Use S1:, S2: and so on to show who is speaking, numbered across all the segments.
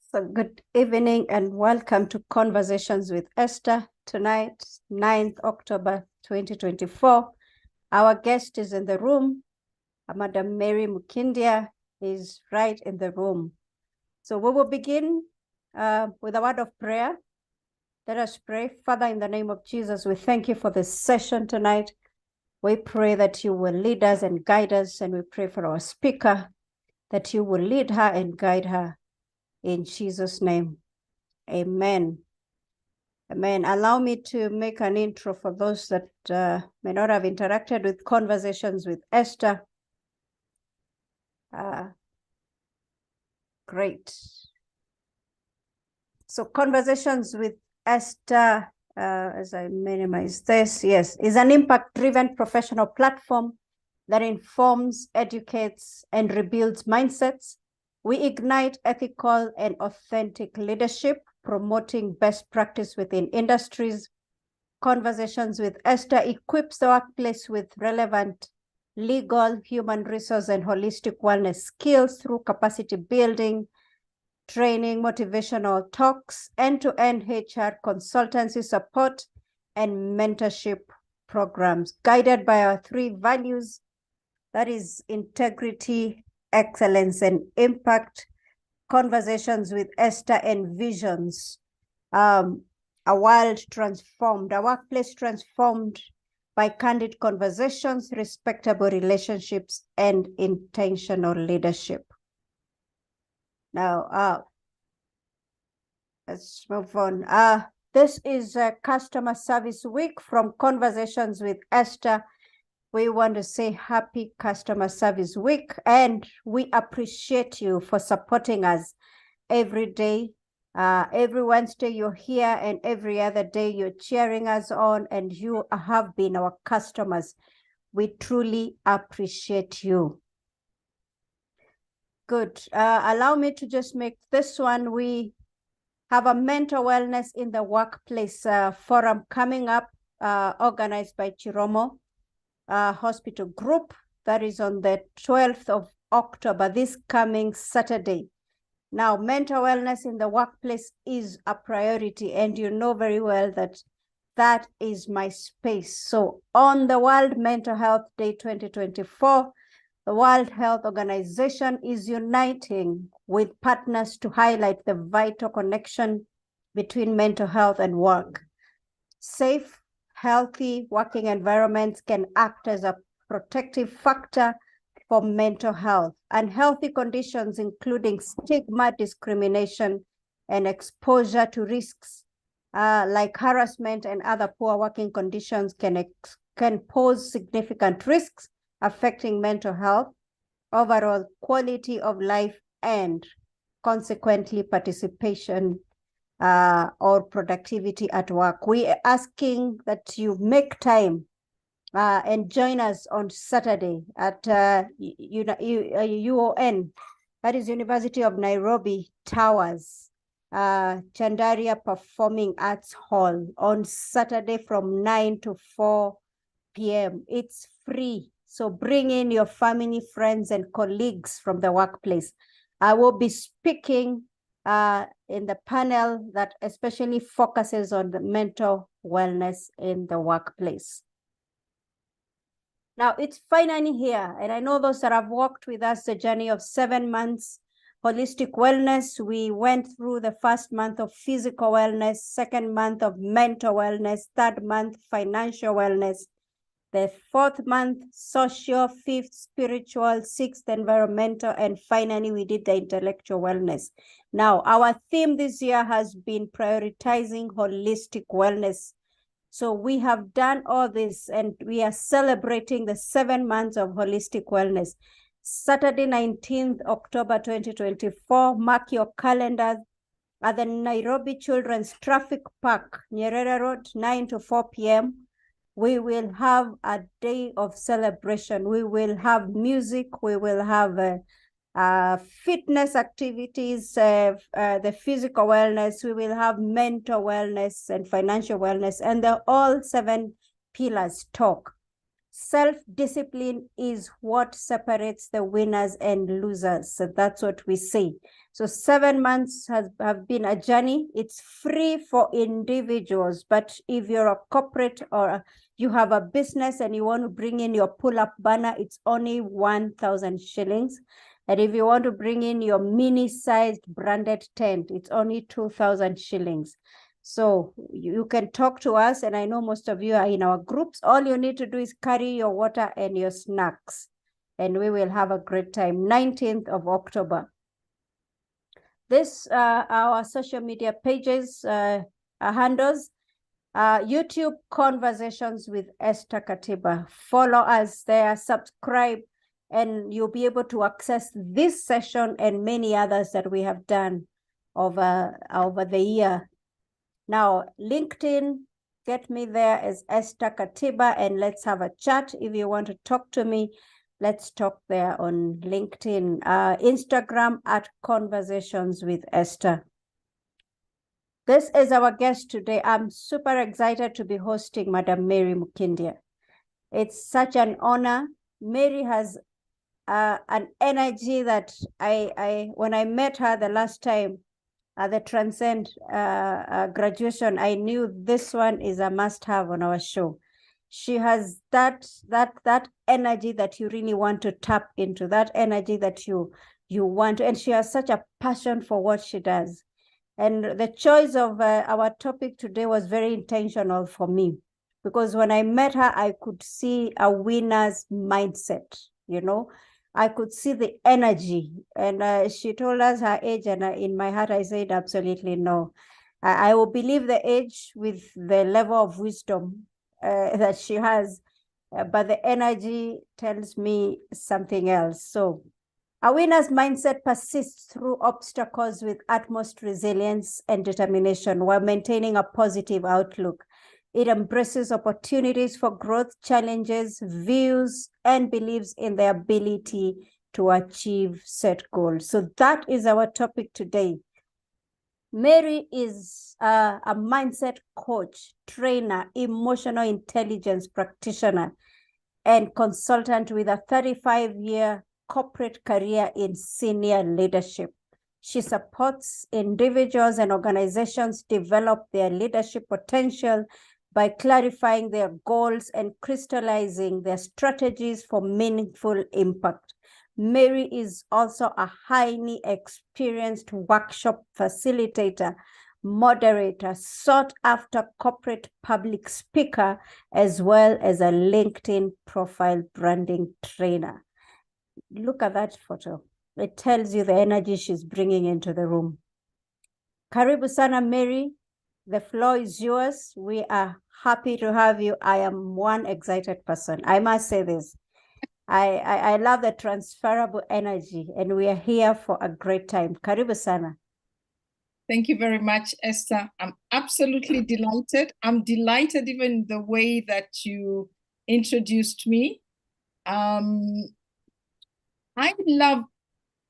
S1: So good evening and welcome to Conversations with Esther. Tonight, 9th October 2024. Our guest is in the room. Madam Mary Mukindia is right in the room. So we will begin with a word of prayer. Let us pray. Father, in the name of Jesus, we thank you for this session tonight. We pray that you will lead us and guide us, and we pray for our speaker, that you will lead her and guide her. In Jesus' name, amen. Amen. Allow me to make an intro for those that may not have interacted with Conversations with Esther. Great. So Conversations with Esther, as I minimize this, yes, is an impact-driven professional platform that informs, educates, and rebuilds mindsets. We ignite ethical and authentic leadership, promoting best practice within industries. Conversations with Esther equips the workplace with relevant legal, human resource, and holistic wellness skills through capacity building, training, motivational talks, end-to-end HR consultancy support, and mentorship programs guided by our three values, that is integrity, excellence, and impact. Conversations with Esther envisions a world transformed, a workplace transformed by candid conversations, respectable relationships, and intentional leadership. Now, let's move on. This is a Customer Service Week from Conversations with Esther. We want to say happy Customer Service Week, and we appreciate you for supporting us every day. Every Wednesday you're here, and every other day you're cheering us on, and you have been our customers. We truly appreciate you. Good. Allow me to just make this one. We have a mental wellness in the workplace forum coming up, organized by Chiromo Hospital Group. That is on the 12th of October, this coming Saturday. Now, mental wellness in the workplace is a priority, and you know very well that that is my space. So on the World Mental Health Day 2024, the World Health Organization is uniting with partners to highlight the vital connection between mental health and work. Safe, healthy working environments can act as a protective factor for mental health. Unhealthy conditions, including stigma, discrimination, and exposure to risks like harassment and other poor working conditions can pose significant risks affecting mental health, overall quality of life, and consequently participation or productivity at work. We are asking that you make time and join us on Saturday at UON, that is University of Nairobi Towers, Chandaria Performing Arts Hall, on Saturday from 9 to 4 p.m. It's free, so bring in your family, friends, and colleagues from the workplace. I will be speaking in the panel that especially focuses on the mental wellness in the workplace. Now, it's finally here, and I know those that have walked with us the journey of 7 months, holistic wellness. We went through the first month of physical wellness, second month of mental wellness, third month, financial wellness, the fourth month, social, fifth, spiritual, sixth, environmental, and finally, we did the intellectual wellness. Now, our theme this year has been prioritizing holistic wellness. So we have done all this, and we are celebrating the 7 months of holistic wellness. Saturday, 19th October 2024, mark your calendars at the Nairobi Children's Traffic Park, Nyerere Road, 9 to 4 p.m. We will have a day of celebration. We will have music. We will have fitness activities, the physical wellness. We will have mental wellness and financial wellness, and the all 7 pillars talk. Self-discipline is what separates the winners and losers. So that's what we say. So 7 months have been a journey. It's free for individuals, but if you're a corporate or you have a business and you want to bring in your pull-up banner, it's only 1,000 shillings. And if you want to bring in your mini-sized branded tent, it's only 2,000 shillings. So you can talk to us, and I know most of you are in our groups. All you need to do is carry your water and your snacks, and we will have a great time. 19th of October. This, our social media pages, handles, YouTube Conversations with Esther Katiba. Follow us there, subscribe, and you'll be able to access this session and many others that we have done over the year. Now, LinkedIn, get me there as Esther Katiba, and let's have a chat. If you want to talk to me, let's talk there on LinkedIn. Instagram at Conversations with Esther. This is our guest today. I'm super excited to be hosting Madam Mary Mukindia. It's such an honor. Mary has an energy that when I met her the last time at the Transcend graduation, I knew this one is a must-have on our show. She has that energy that you really want to tap into, that energy that you want, and she has such a passion for what she does. And the choice of our topic today was very intentional for me, because when I met her, I could see a winner's mindset, you know. I could see the energy, and she told us her age, and in my heart, I said, absolutely no. I will believe the age with the level of wisdom that she has, but the energy tells me something else. So a winner's mindset persists through obstacles with utmost resilience and determination while maintaining a positive outlook. It embraces opportunities for growth, challenges, views, and believes in the ability to achieve set goals. So that is our topic today. Mary is a mindset coach, trainer, emotional intelligence practitioner, and consultant with a 35-year corporate career in senior leadership. She supports individuals and organizations develop their leadership potential by clarifying their goals and crystallizing their strategies for meaningful impact. Mary is also a highly experienced workshop facilitator, moderator, sought-after corporate public speaker, as well as a LinkedIn profile branding trainer. Look at that photo. It tells you the energy she's bringing into the room. Karibu sana, Mary. The floor is yours. We are happy to have you. I am one excited person. I must say this. I love the transferable energy, and we are here for a great time. Karibu sana.
S2: Thank you very much, Esther. I'm absolutely delighted. I'm delighted even the way that you introduced me. I love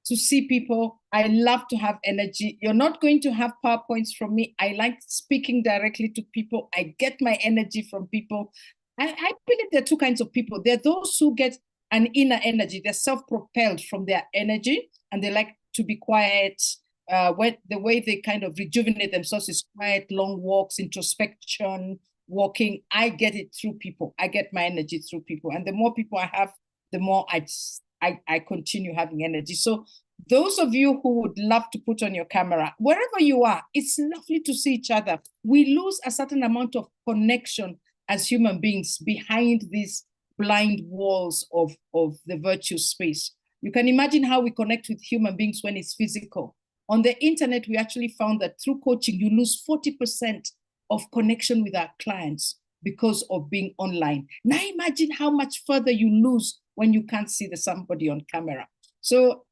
S2: to see people. I love to have energy. You're not going to have PowerPoints from me. I like speaking directly to people. I get my energy from people. I believe there are two kinds of people. There are those who get an inner energy. They're self-propelled from their energy, and they like to be quiet. The way they kind of rejuvenate themselves is quiet, long walks, introspection, walking. I get it through people. I get my energy through people. And the more people I have, the more I continue having energy. So those of you who would love to put on your camera, wherever you are, it's lovely to see each other. We lose a certain amount of connection as human beings behind these blind walls of the virtual space. You can imagine how we connect with human beings when it's physical. On the internet, we actually found that through coaching, you lose 40% of connection with our clients because of being online. Now imagine how much further you lose when you can't see somebody on camera. So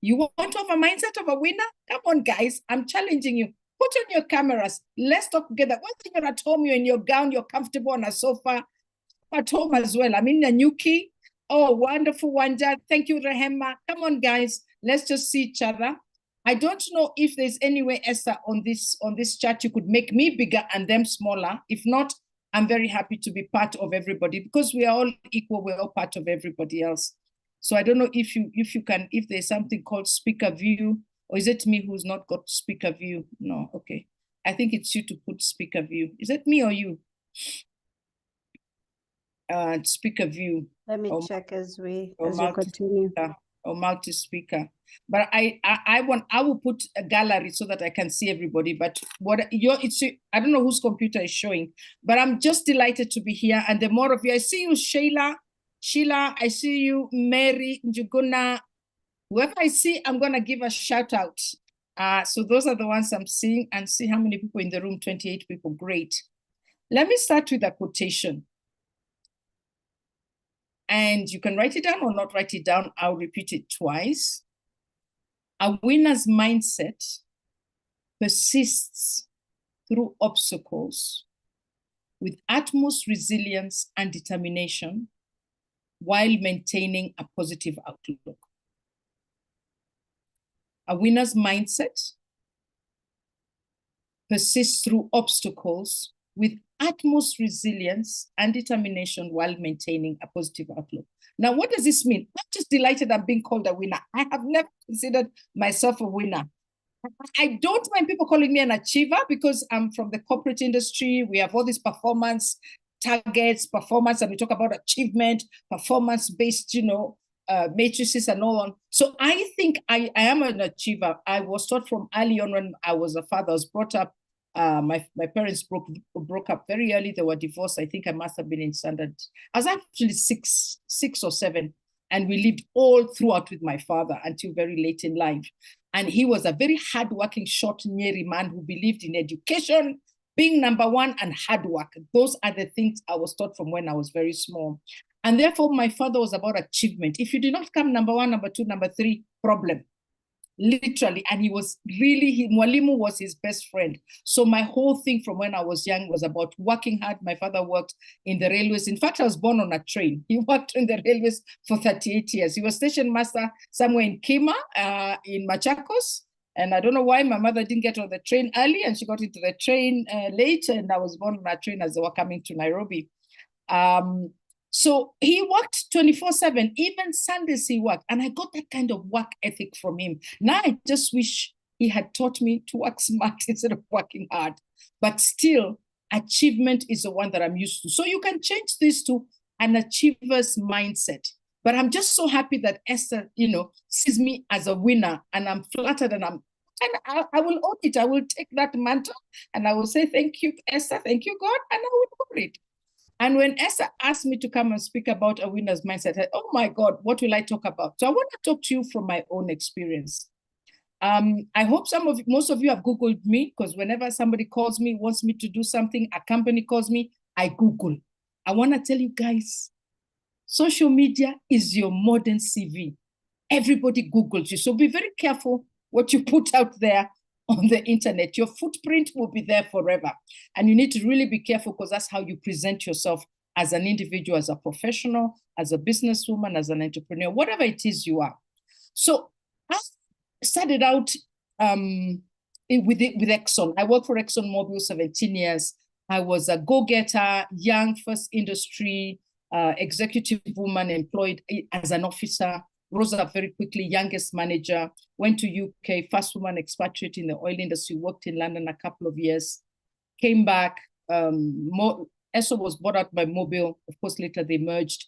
S2: you want to have a mindset of a winner? Come on, guys, I'm challenging you. Put on your cameras. Let's talk together. Once you're at home, you're in your gown, you're comfortable on a sofa, at home as well. I'm in a Nyuki. Oh, wonderful, Wanja. Thank you, Rehema. Come on, guys. Let's just see each other. I don't know if there's any way, Esther, on this chat, you could make me bigger and them smaller. If not, I'm very happy to be part of everybody because we are all equal. We're all part of everybody else. So I don't know if there's something called speaker view, or is it me who's not got speaker view? No, okay. I think it's you to put speaker view. Is it me or you? Speaker view.
S1: Let me check as we
S2: continue. Or multi-speaker. But I will put a gallery so that I can see everybody. But I don't know whose computer is showing, but I'm just delighted to be here. And the more of you, I see you, Sheila, I see you, Mary, Njuguna. Whoever I see, I'm gonna give a shout out. So those are the ones I'm seeing, and see how many people in the room, 28 people, great. Let me start with a quotation. And you can write it down or not write it down. I'll repeat it twice. A winner's mindset persists through obstacles with utmost resilience and determination while maintaining a positive outlook. A winner's mindset persists through obstacles with utmost resilience and determination while maintaining a positive outlook. Now, what does this mean? I'm just delighted I'm being called a winner. I have never considered myself a winner. I don't mind people calling me an achiever because I'm from the corporate industry. We have all these performance targets, performance, and we talk about achievement, performance-based, matrices and all on. So I think I am an achiever. I was taught from early on when I was a father. I was brought up. My parents broke up very early. They were divorced. I think I must have been in standard. I was actually six or seven, and we lived all throughout with my father until very late in life. And he was a very hardworking, short, Nyeri man who believed in education, being number one, and hard work. Those are the things I was taught from when I was very small. And therefore, my father was about achievement. If you did not come number one, number two, number three, problem. Literally. And he was really, Mwalimu was his best friend. So my whole thing from when I was young was about working hard. My father worked in the railways. In fact, I was born on a train. He worked in the railways for 38 years. He was station master somewhere in Kima, in Machakos. And I don't know why my mother didn't get on the train early, and she got into the train late. And I was born on a train as they were coming to Nairobi. So he worked 24/7, even Sundays he worked. And I got that kind of work ethic from him. Now I just wish he had taught me to work smart instead of working hard. But still, achievement is the one that I'm used to. So you can change this to an achiever's mindset. But I'm just so happy that Esther, sees me as a winner, and I'm flattered, and I will own it. I will take that mantle and I will say, thank you, Esther, thank you, God, and I will own it. And when Esther asked me to come and speak about a winner's mindset, I said, oh my God, what will I talk about? So I want to talk to you from my own experience. I hope most of you have Googled me, because whenever somebody calls me, wants me to do something, a company calls me, I Google. I want to tell you guys, social media is your modern CV. Everybody Googles you. So be very careful what you put out there on the internet. Your footprint will be there forever. And you need to really be careful, because that's how you present yourself as an individual, as a professional, as a businesswoman, as an entrepreneur, whatever it is you are. So I started out with Exxon. I worked for ExxonMobil 17 years. I was a go-getter, young, first industry executive woman employed as an officer. Rose up very quickly, youngest manager, went to UK, first woman expatriate in the oil industry, worked in London a couple of years, came back. ESSO was bought out by Mobil. Of course, later they merged.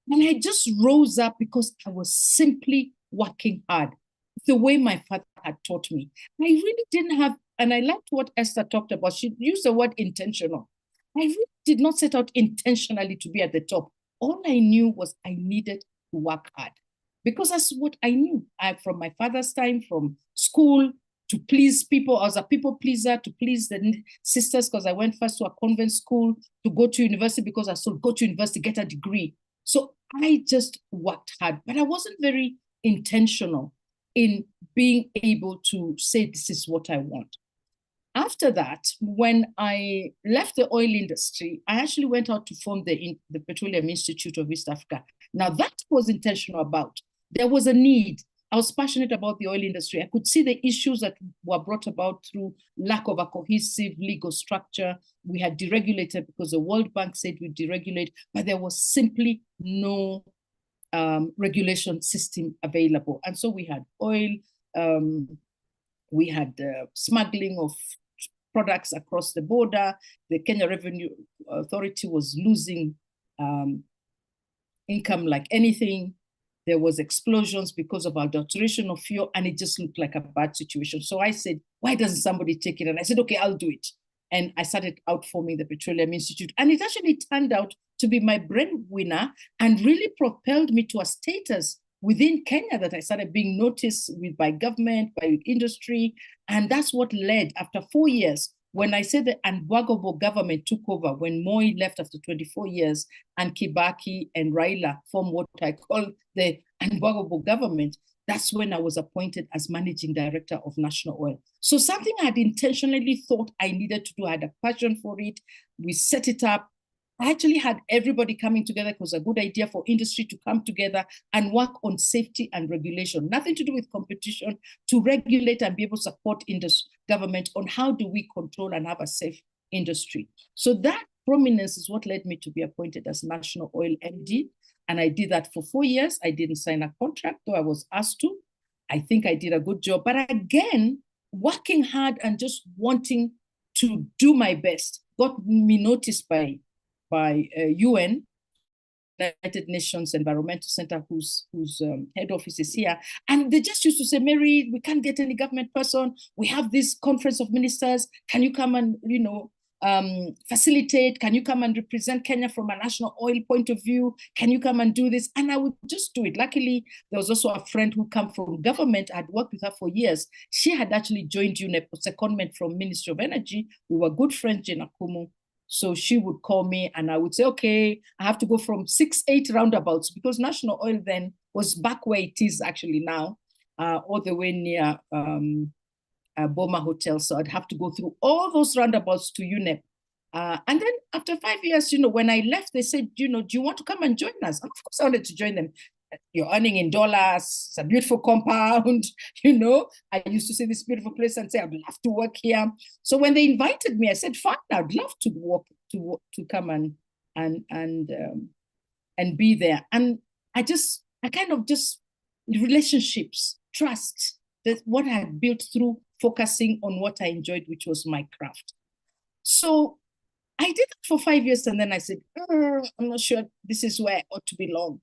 S2: And I just rose up because I was simply working hard, the way my father had taught me. I really didn't have, and I liked what Esther talked about. She used the word intentional. I really did not set out intentionally to be at the top. All I knew was I needed to work hard, because that's what I knew. From my father's time, from school, to please people. I was a people pleaser, to please the sisters, because I went first to a convent school, to go to university because I should go to university, get a degree. So I just worked hard, but I wasn't very intentional in being able to say, this is what I want. After that, when I left the oil industry, I actually went out to form the Petroleum Institute of East Africa. Now that was intentional about. There was a need. I was passionate about the oil industry. I could see the issues that were brought about through lack of a cohesive legal structure. We had deregulated because the World Bank said we deregulate, but there was simply no regulation system available. And so we had oil, we had smuggling of products across the border. The Kenya Revenue Authority was losing income like anything. There was explosions because of adulteration of fuel, and it just looked like a bad situation. So I said, why doesn't somebody take it? And I said, okay, I'll do it. And I started out forming the Petroleum Institute. And it actually turned out to be my breadwinner and really propelled me to a status within Kenya that I started being noticed by government, by industry. And that's what led, after 4 years, when I said the unbogable government took over, when Moi left after 24 years, and Kibaki and Raila formed what I call the unbogable government, that's when I was appointed as managing director of National Oil. So something I had intentionally thought I needed to do, I had a passion for it. We set it up. I actually had everybody coming together. It was a good idea for industry to come together and work on safety and regulation, nothing to do with competition, to regulate and be able to support industry, government on how do we control and have a safe industry. So that prominence is what led me to be appointed as National Oil MD. And I did that for 4 years. I didn't sign a contract, though I was asked to. I think I did a good job. But again, working hard and just wanting to do my best got me noticed by UN, United Nations Environmental Center, whose head office is here. And they just used to say, Mary, we can't get any government person. We have this conference of ministers. Can you come and, facilitate? Can you come and represent Kenya from a national oil point of view? Can you come and do this? And I would just do it. Luckily, there was also a friend who came from government. I'd worked with her for years. She had actually joined UNEP, a secondment from Ministry of Energy. We were good friends, Jane Akumu. So she would call me and I would say, okay, I have to go from 6-8 roundabouts, because National Oil then was back where it is actually now, all the way near Boma Hotel. So I'd have to go through all those roundabouts to UNEP. And then after 5 years, when I left, they said, do you want to come and join us? And of course I wanted to join them. You're earning in dollars, it's a beautiful compound, I used to see this beautiful place and say, I'd love to work here. So when they invited me, I said, fine, I'd love to to come and be there. And I kind of just relationships, trust, that's what I had built through focusing on what I enjoyed, which was my craft. So I did it for 5 years, and then I said, I'm not sure this is where I ought to belong.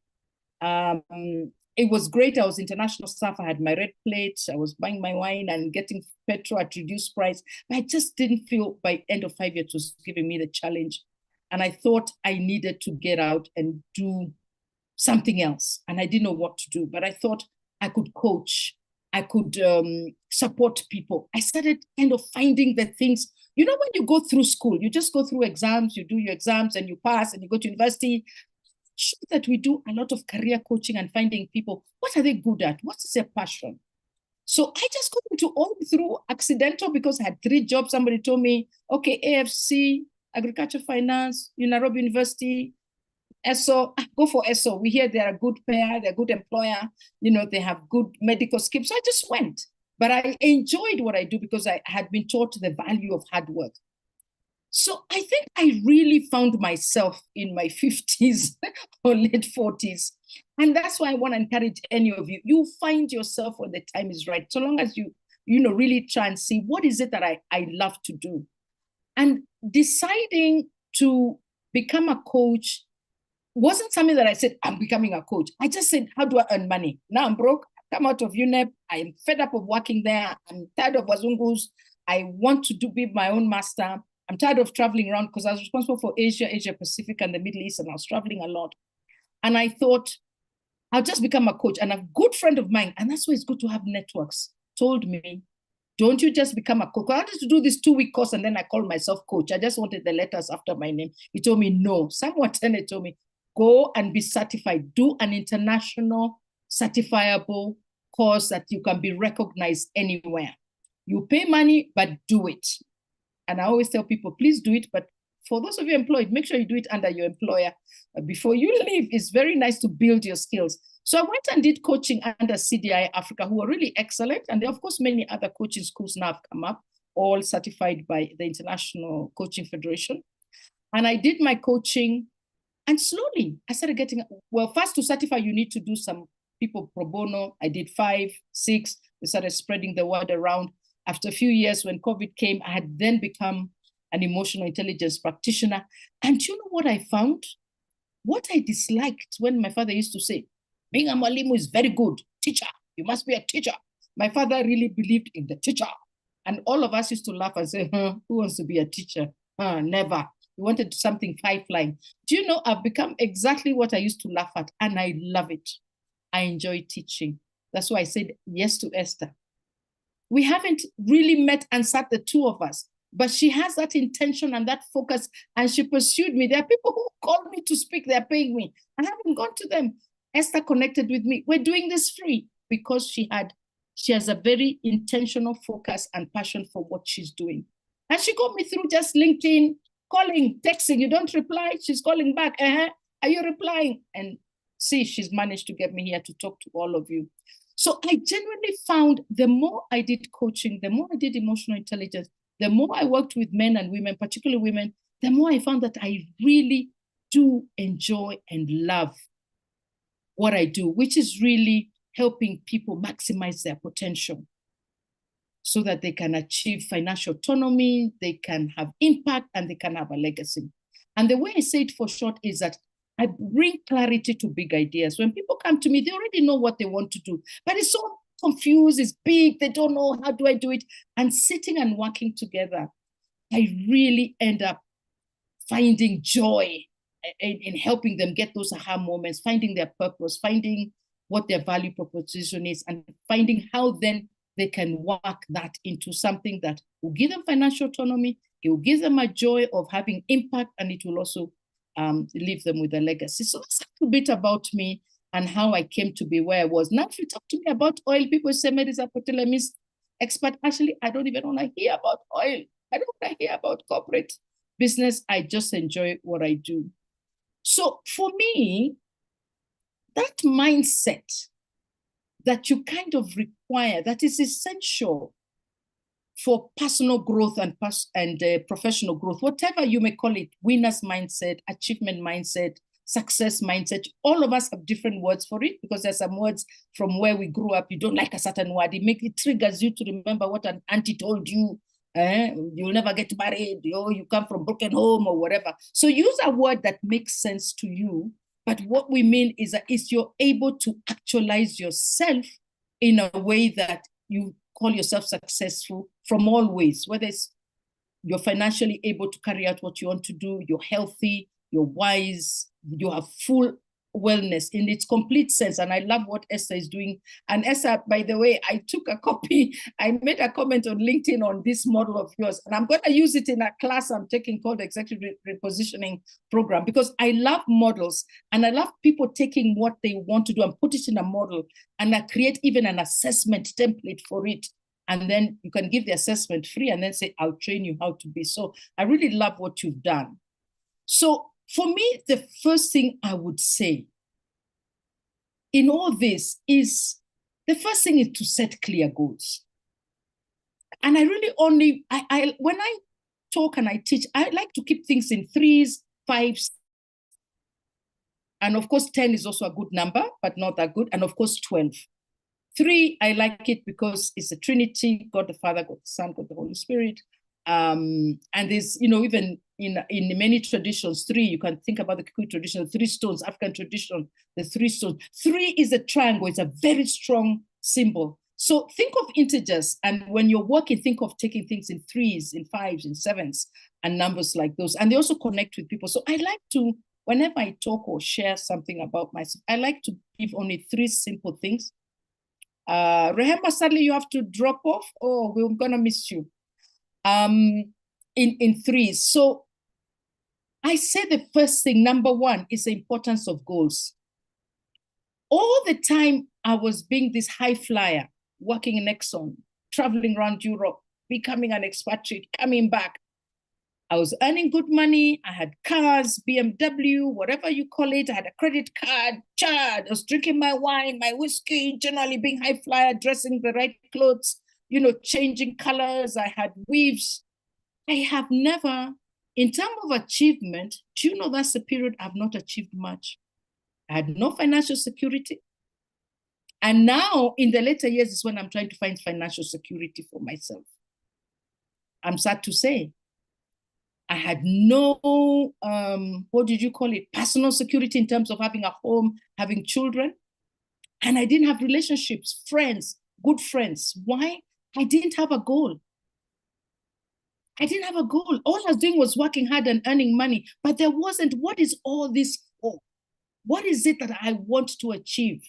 S2: It was great. I was international staff. I had my red plate. I was buying my wine and getting petrol at reduced price. But I just didn't feel by end of 5 years it was giving me the challenge. And I thought I needed to get out and do something else. And I didn't know what to do. But I thought I could coach. I could support people. I started kind of finding the things, when you go through school, you just go through exams, you do your exams and you pass and you go to university. Sure that we do a lot of career coaching and finding people, what are they good at? What is their passion? So I just got into all through accidental, because I had 3 jobs. Somebody told me, okay, AFC, Agriculture Finance, Nairobi University, ESO, go for ESO. We hear they're a good payer, they're a good employer, they have good medical schemes. So I just went. But I enjoyed what I do because I had been taught the value of hard work. So I think I really found myself in my 50s or late 40s. And that's why I want to encourage any of you. You find yourself when the time is right, so long as you really try and see what is it that I love to do. And deciding to become a coach wasn't something that I said, I'm becoming a coach. I just said, how do I earn money? Now I'm broke. I come out of UNEP. I'm fed up of working there. I'm tired of wazungus. I want to be my own master. I'm tired of traveling around, because I was responsible for Asia, Asia Pacific, and the Middle East, and I was traveling a lot. And I thought, I'll just become a coach. And a good friend of mine, and that's why it's good to have networks, told me, don't you just become a coach. I wanted to do this 2-week course, and then I called myself coach. I just wanted the letters after my name. He told me, no. Someone told me, go and be certified. Do an international certifiable course that you can be recognized anywhere. You pay money, but do it. And I always tell people, please do it, but for those of you employed, make sure you do it under your employer before you leave. It's very nice to build your skills. So I went and did coaching under CDI Africa, who were really excellent. And there, of course, many other coaching schools now have come up, all certified by the International Coaching Federation. And I did my coaching, and slowly I started getting, well, first to certify, you need to do some people pro bono. I did 5, 6. We started spreading the word around. After a few years, when COVID came, I had then become an emotional intelligence practitioner. And you know what I found? What I disliked when my father used to say, being a mwalimu is very good. Teacher, you must be a teacher. My father really believed in the teacher. And all of us used to laugh and say, who wants to be a teacher? Never. We wanted something high-flying. Do you know, I've become exactly what I used to laugh at, and I love it. I enjoy teaching. That's why I said yes to Esther. We haven't really met and sat, the two of us, but she has that intention and that focus, and she pursued me. There are people who call me to speak, they're paying me. I haven't gone to them. Esther connected with me. We're doing this free because she has a very intentional focus and passion for what she's doing. And she got me through just LinkedIn, calling, texting. You don't reply, she's calling back. Are you replying? And see, she's managed to get me here to talk to all of you. So I genuinely found the more I did coaching, the more I did emotional intelligence, the more I worked with men and women, particularly women, the more I found that I really do enjoy and love what I do, which is really helping people maximize their potential so that they can achieve financial autonomy, they can have impact, and they can have a legacy. And the way I say it for short is that I bring clarity to big ideas. When people come to me, they already know what they want to do, but it's so confused, it's big, they don't know, how do I do it? And sitting and working together, I really end up finding joy in helping them get those aha moments, finding their purpose, finding what their value proposition is, and finding how then they can work that into something that will give them financial autonomy, it will give them a joy of having impact, and it will also leave them with a legacy. So that's a little bit about me and how I came to be where I was. Now, if you talk to me about oil, people say, Marisa Potelemis, expert. Actually, I don't even want to hear about oil. I don't want to hear about corporate business. I just enjoy what I do. So for me, that mindset that you kind of require, that is essential for personal growth and professional growth, whatever you may call it, winner's mindset, achievement mindset, success mindset. All of us have different words for it because there's some words from where we grew up. You don't like a certain word. It triggers you to remember what an auntie told you. You'll never get married. You come from broken home or whatever. So use a word that makes sense to you. But what we mean is that you're able to actualize yourself in a way that you call yourself successful from all ways, whether it's you're financially able to carry out what you want to do, you're healthy, you're wise, you have full wellness in its complete sense. And I love what Esther is doing. And Esther, by the way, I took a copy, I made a comment on LinkedIn on this model of yours, and I'm going to use it in a class I'm taking called the Executive Repositioning Program, because I love models and I love people taking what they want to do and put it in a model, and I create even an assessment template for it. And then you can give the assessment free and then say, I'll train you how to be. So I really love what you've done. So for me, the first thing I would say in all this is, the first thing is to set clear goals. And I really only, when I talk and I teach, I like to keep things in 3s, 5s, and of course 10 is also a good number, but not that good, and of course 12. 3, I like it because it's a Trinity, God the Father, God the Son, God the Holy Spirit. And there's, even in many traditions, 3, you can think about the Kikuyu tradition, 3 stones, African tradition, the 3 stones. 3 is a triangle, it's a very strong symbol. So think of integers, and when you're working, think of taking things in 3s, in 5s, in 7s, and numbers like those. And they also connect with people. So I like to, whenever I talk or share something about myself, I like to give only 3 simple things. Rehema, sadly, you have to drop off. Oh, we're gonna miss you. In 3s. So I say the first thing, number 1, is the importance of goals. All the time I was being this high flyer, working in Exxon, traveling around Europe, becoming an expatriate, coming back. I was earning good money. I had cars, BMW, whatever you call it. I had a credit card, child. I was drinking my wine, my whiskey, generally being high flyer, dressing the right clothes, changing colors. I had weaves. I have never, in terms of achievement, do you know that's the period I've not achieved much? I had no financial security. And now in the later years is when I'm trying to find financial security for myself. I'm sad to say, I had no, what did you call it? Personal security in terms of having a home, having children. And I didn't have relationships, friends, good friends. Why? I didn't have a goal. I didn't have a goal. All I was doing was working hard and earning money, but there wasn't, what is all this for? What is it that I want to achieve?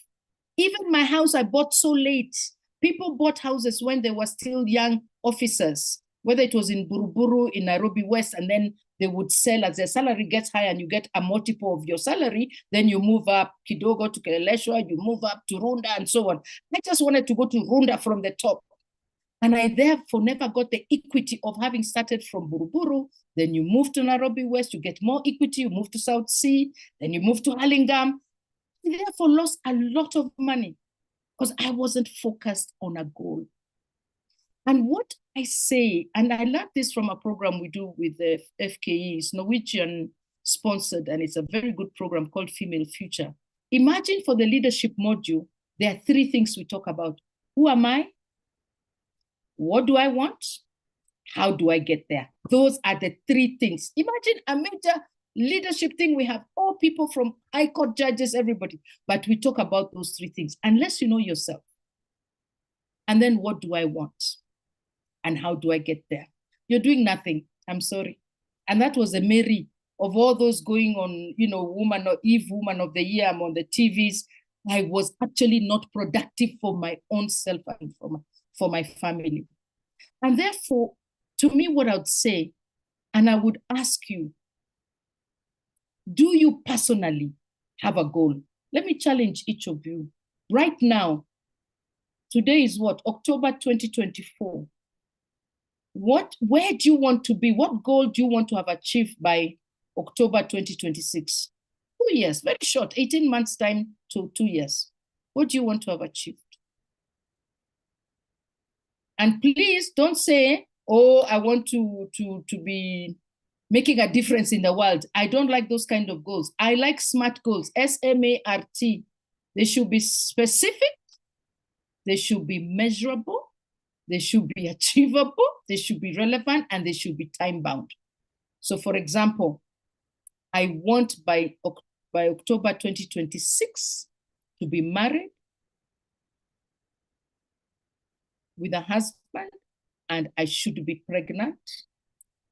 S2: Even my house, I bought so late. People bought houses when they were still young officers, whether it was in Buruburu, in Nairobi West, and then they would sell as their salary gets higher and you get a multiple of your salary, then you move up Kidogo to Keleleshwa, you move up to Runda and so on. I just wanted to go to Runda from the top. And I therefore never got the equity of having started from Buruburu. Then you move to Nairobi West, you get more equity, you move to South Sea, then you move to Hurlingham. I therefore lost a lot of money because I wasn't focused on a goal. And what I say, and I learned this from a program we do with the FKE, it's Norwegian sponsored, and it's a very good program called Female Future. Imagine for the leadership module, there are 3 things we talk about. Who am I? What do I want? How do I get there? Those are the 3 things. Imagine a major leadership thing. We have all people from high court judges, everybody, but we talk about those 3 things. Unless you know yourself. And then what do I want? And how do I get there? You're doing nothing. I'm sorry. And that was a Mary of all those going on, Woman or Eve, Woman of the Year. I'm on the TVs. I was actually not productive for my own self and for my family. And therefore, to me, what I would say, and I would ask you, do you personally have a goal? Let me challenge each of you. Right now, today is what? October 2024. Where do you want to be? What goal do you want to have achieved by October 2026? 2 years, very short, 18 months time to 2 years. What do you want to have achieved? And please don't say, oh, I want to be making a difference in the world. I don't like those kind of goals. I like SMART goals, SMART. They should be specific. They should be measurable. They should be achievable. They should be relevant, and they should be time-bound. So, for example, I want by October 2026 to be married with a husband, and I should be pregnant,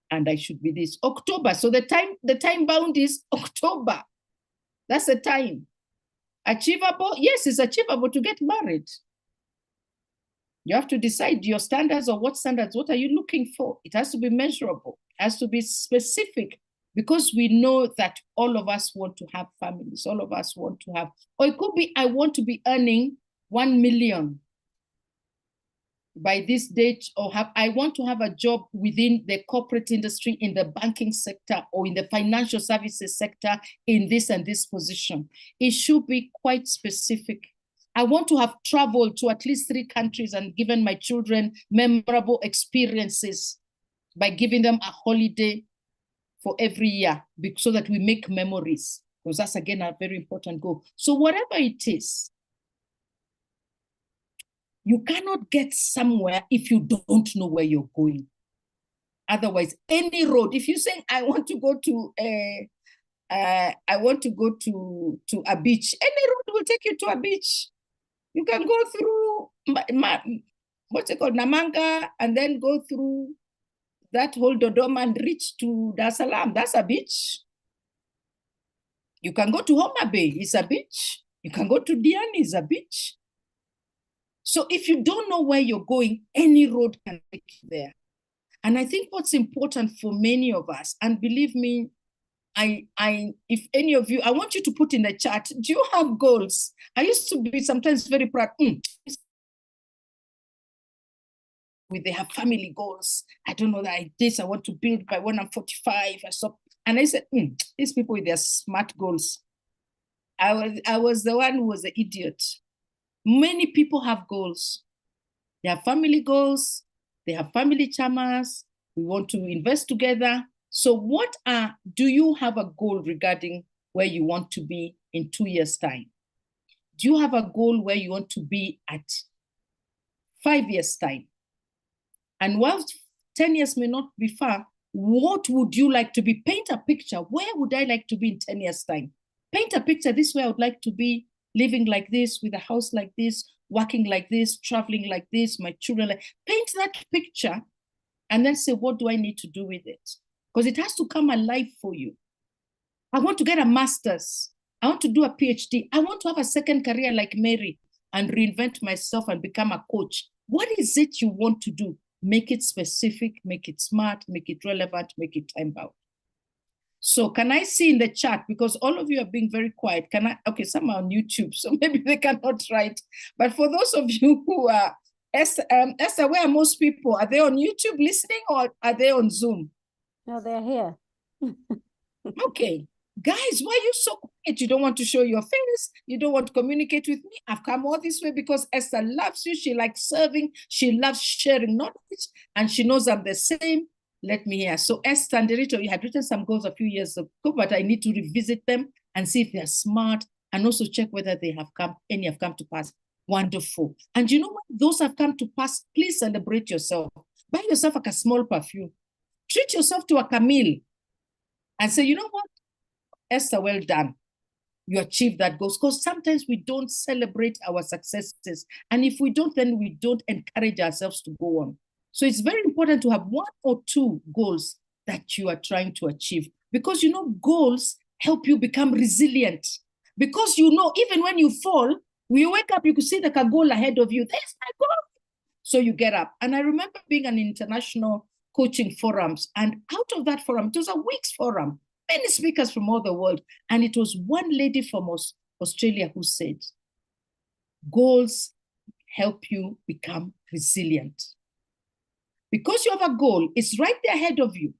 S2: and I should be this. October. So the time bound is October. That's the time. Achievable? Yes, it's achievable to get married. You have to decide your standards, or what standards, what are you looking for? It has to be measurable, it has to be specific, because we know that all of us want to have families, all of us want to have, or it could be, I want to be earning 1 million by this date, or I want to have a job within the corporate industry, in the banking sector, or in the financial services sector, in this and this position. It should be quite specific. I want to have traveled to at least 3 countries and given my children memorable experiences by giving them a holiday for every year, so that we make memories, because that's, again, a very important goal. So whatever it is, you cannot get somewhere if you don't know where you're going. Otherwise, any road, if you say, I want to go to a beach, any road will take you to a beach. You can go through, what's it called, Namanga, and then go through that whole Dodoma and reach to Dar es Salaam. That's a beach. You can go to Homa Bay, it's a beach. You can go to Diani, it's a beach. So if you don't know where you're going, any road can take you there. And I think what's important for many of us, and believe me, if any of you, I want you to put in the chat, do you have goals? I used to be sometimes very proud. with, they have family goals. I don't know that I want to build by when I'm 45. And I said, these people with their smart goals. I was the one who was the idiot. Many people have goals. They have family goals. They have family chamas. We want to invest together. So do you have a goal regarding where you want to be in 2 years' time? Do you have a goal where you want to be at 5 years' time? And whilst 10 years may not be far, what would you like to be? Paint a picture. Where would I like to be in 10 years' time? Paint a picture. This way I would like to be, living like this, with a house like this, working like this, traveling like this, my children. Paint that picture and then say, what do I need to do with it? Because it has to come alive for you. I want to get a master's. I want to do a PhD. I want to have a second career like Mary and reinvent myself and become a coach. What is it you want to do? Make it specific, make it smart, make it relevant, make it time-bound. So can I see in the chat, because all of you are being very quiet, okay, some are on YouTube, so maybe they cannot write. But for those of you who are, Esther, where are most people? Are they on YouTube listening or are they on Zoom?
S1: No, they're here.
S2: Okay. Guys, why are you so quiet? You don't want to show your face. You don't want to communicate with me. I've come all this way because Esther loves you. She likes serving. She loves sharing knowledge. And she knows I'm the same. Let me hear. So Esther and Derito, you had written some goals a few years ago, but I need to revisit them and see if they're smart and also check whether any have come to pass. Wonderful. And you know what? Those have come to pass. Please celebrate yourself. Buy yourself like a small perfume. Treat yourself to a Camille and say, you know what? Esther, well done. You achieved that goal. Because sometimes we don't celebrate our successes. And if we don't, then we don't encourage ourselves to go on. So it's very important to have 1 or 2 goals that you are trying to achieve. Because, you know, goals help you become resilient. Because, you know, even when you fall, when you wake up, you can see the goal ahead of you. There's my goal. So you get up. And I remember being an international coaching forums. And out of that forum, it was a week's forum. Many speakers from all the world. And it was one lady from Australia who said, goals help you become resilient. Because you have a goal, it's right there ahead of you.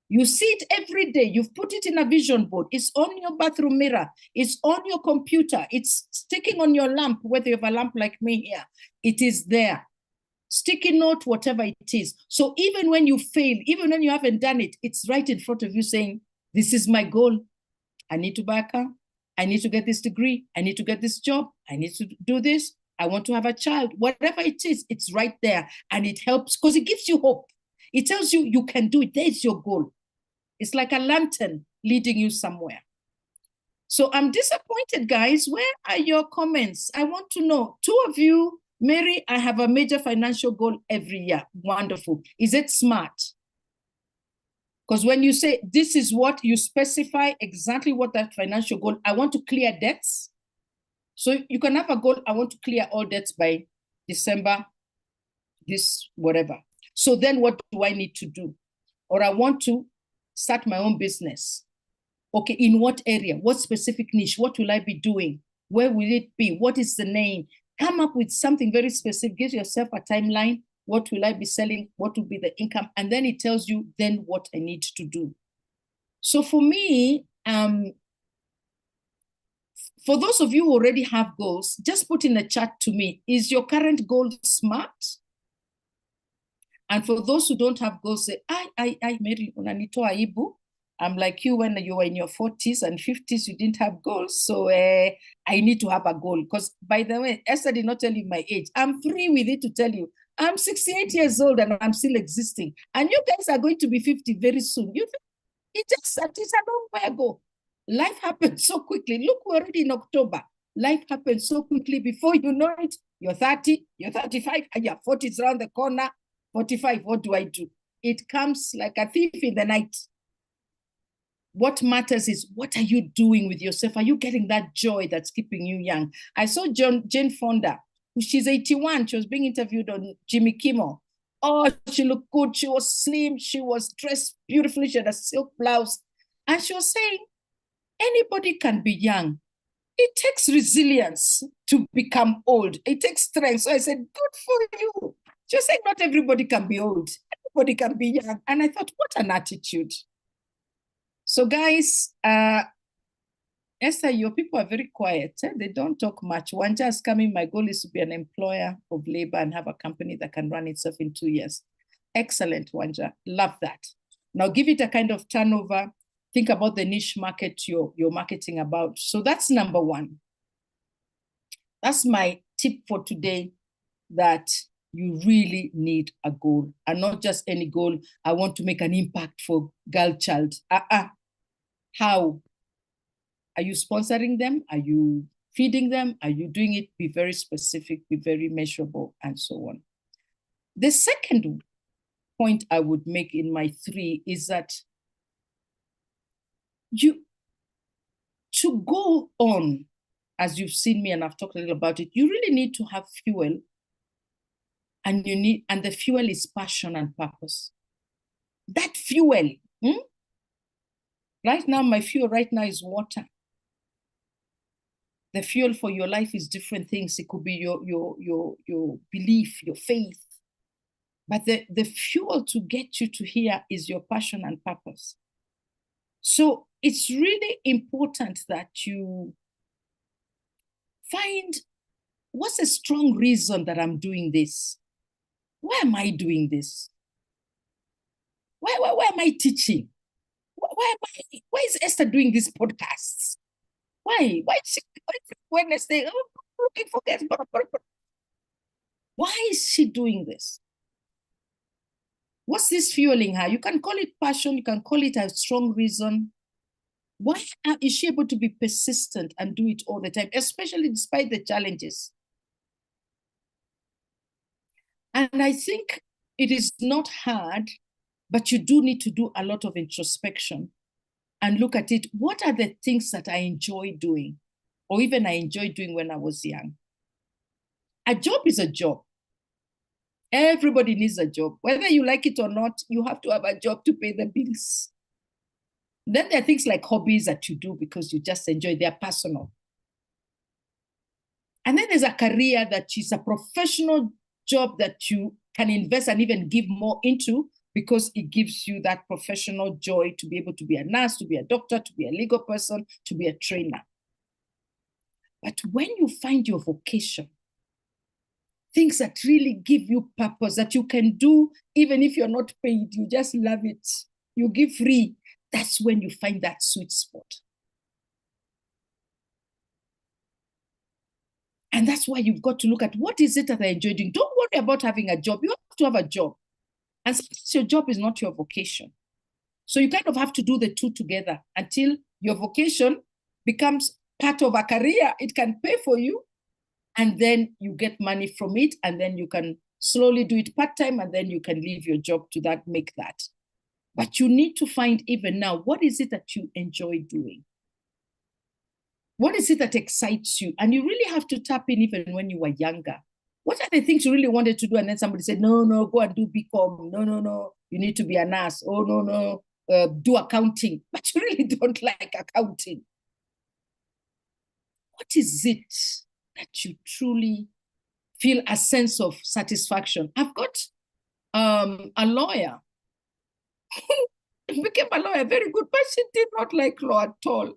S2: You see it every day. You've put it in a vision board. It's on your bathroom mirror. It's on your computer. It's sticking on your lamp, whether you have a lamp like me here. It is there. Sticky note, whatever it is. So even when you fail, even when you haven't done it, it's right in front of you saying, this is my goal. I need to buy a car. I need to get this degree. I need to get this job. I need to do this. I want to have a child. Whatever it is, it's right there. And it helps because it gives you hope. It tells you you can do it. There's your goal. It's like a lantern leading you somewhere. So I'm disappointed, guys. Where are your comments? I want to know. 2 of you, Mary, I have a major financial goal every year. Wonderful. Is it smart? Because when you say this is what you specify exactly what that financial goal, I want to clear debts. So you can have a goal, I want to clear all debts by December, this, whatever. So then what do I need to do? Or I want to start my own business. Okay, in what area? What specific niche? What will I be doing? Where will it be? What is the name? Come up with something very specific. Give yourself a timeline. What will I be selling? What will be the income? And then it tells you then what I need to do. So for me, for those of you who already have goals, just put in the chat to me, is your current goal smart? And for those who don't have goals, say, Mary, unanitoa aibu. I'm like you when you were in your 40s and 50s, you didn't have goals. So I need to have a goal. Because by the way, Esther did not tell you my age. I'm free with it to tell you. I'm 68 years old and I'm still existing. And you guys are going to be 50 very soon. You think it's a long way ago. Life happens so quickly. Look, we're already in October. Life happens so quickly. Before you know it, you're 30, you're 35, and your 40 is around the corner. 45, what do I do? It comes like a thief in the night. What matters is, what are you doing with yourself? Are you getting that joy that's keeping you young? I saw Jane Fonda. She's 81. She was being interviewed on Jimmy Kimmel. Oh, she looked good. She was slim. She was dressed beautifully. She had a silk blouse. And she was saying, anybody can be young. It takes resilience to become old. It takes strength. So I said, good for you. She was saying, not everybody can be old. Everybody can be young. And I thought, what an attitude. So guys, Esther, your people are very quiet. Eh? They don't talk much. Wanja is coming. My goal is to be an employer of labor and have a company that can run itself in 2 years. Excellent, Wanja. Love that. Now give it a kind of turnover. Think about the niche market you're marketing about. So that's number one. That's my tip for today, that you really need a goal, and not just any goal. I want to make an impact for girl child. How? Are you sponsoring them? Are you feeding them? Are you doing it? Be very specific, be very measurable, and so on. The second point I would make in my 3 is that to go on, as you've seen me and I've talked a little about it, you really need to have fuel, and the fuel is passion and purpose. That fuel, right now, my fuel right now is water. The fuel for your life is different things. It could be your belief, your faith. But the fuel to get you to here is your passion and purpose. So it's really important that you find, what's a strong reason that I'm doing this? Why am I doing this? Why am I teaching? Why is Esther doing these podcasts? Why is she Wednesday looking for guests? Why is she doing this? What's this fueling her? You can call it passion, you can call it a strong reason. Why is she able to be persistent and do it all the time, especially despite the challenges? And I think it is not hard, but you do need to do a lot of introspection and look at it. What are the things that I enjoy doing, or even I enjoyed doing when I was young? A job is a job. Everybody needs a job. Whether you like it or not, you have to have a job to pay the bills. Then there are things like hobbies that you do because you just enjoy, they're personal. And then there's a career that is a professional job that you can invest and even give more into, because it gives you that professional joy to be able to be a nurse, to be a doctor, to be a legal person, to be a trainer. But when you find your vocation, things that really give you purpose, that you can do even if you're not paid, you just love it, you give free, that's when you find that sweet spot. And that's why you've got to look at, what is it that I enjoy doing? Don't worry about having a job. You have to have a job. And sometimes your job is not your vocation. So you kind of have to do the two together until your vocation becomes part of a career. It can pay for you, and then you get money from it, and then you can slowly do it part-time, and then you can leave your job to that, make that. But you need to find even now, what is it that you enjoy doing? What is it that excites you? And you really have to tap in even when you were younger. What are the things you really wanted to do? And then somebody said, no, go and do BCom. No, you need to be a nurse. Oh, no, do accounting. But you really don't like accounting. What is it that you truly feel a sense of satisfaction? I've got a lawyer who became a lawyer, very good, but she did not like law at all.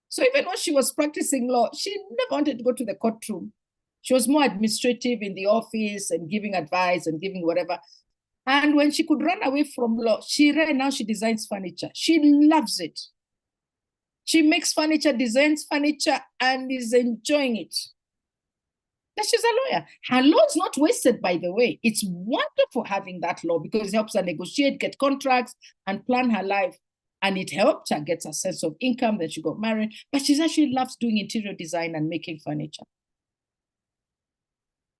S2: So even when she was practicing law, she never wanted to go to the courtroom. She was more administrative in the office and giving advice and giving whatever. And when she could run away from law, now she designs furniture. She loves it. She makes furniture, designs furniture, and is enjoying it. Now she's a lawyer. Her law is not wasted, by the way. It's wonderful having that law because it helps her negotiate, get contracts, and plan her life. And it helped her get a sense of income. Then she got married. But she actually loves doing interior design and making furniture.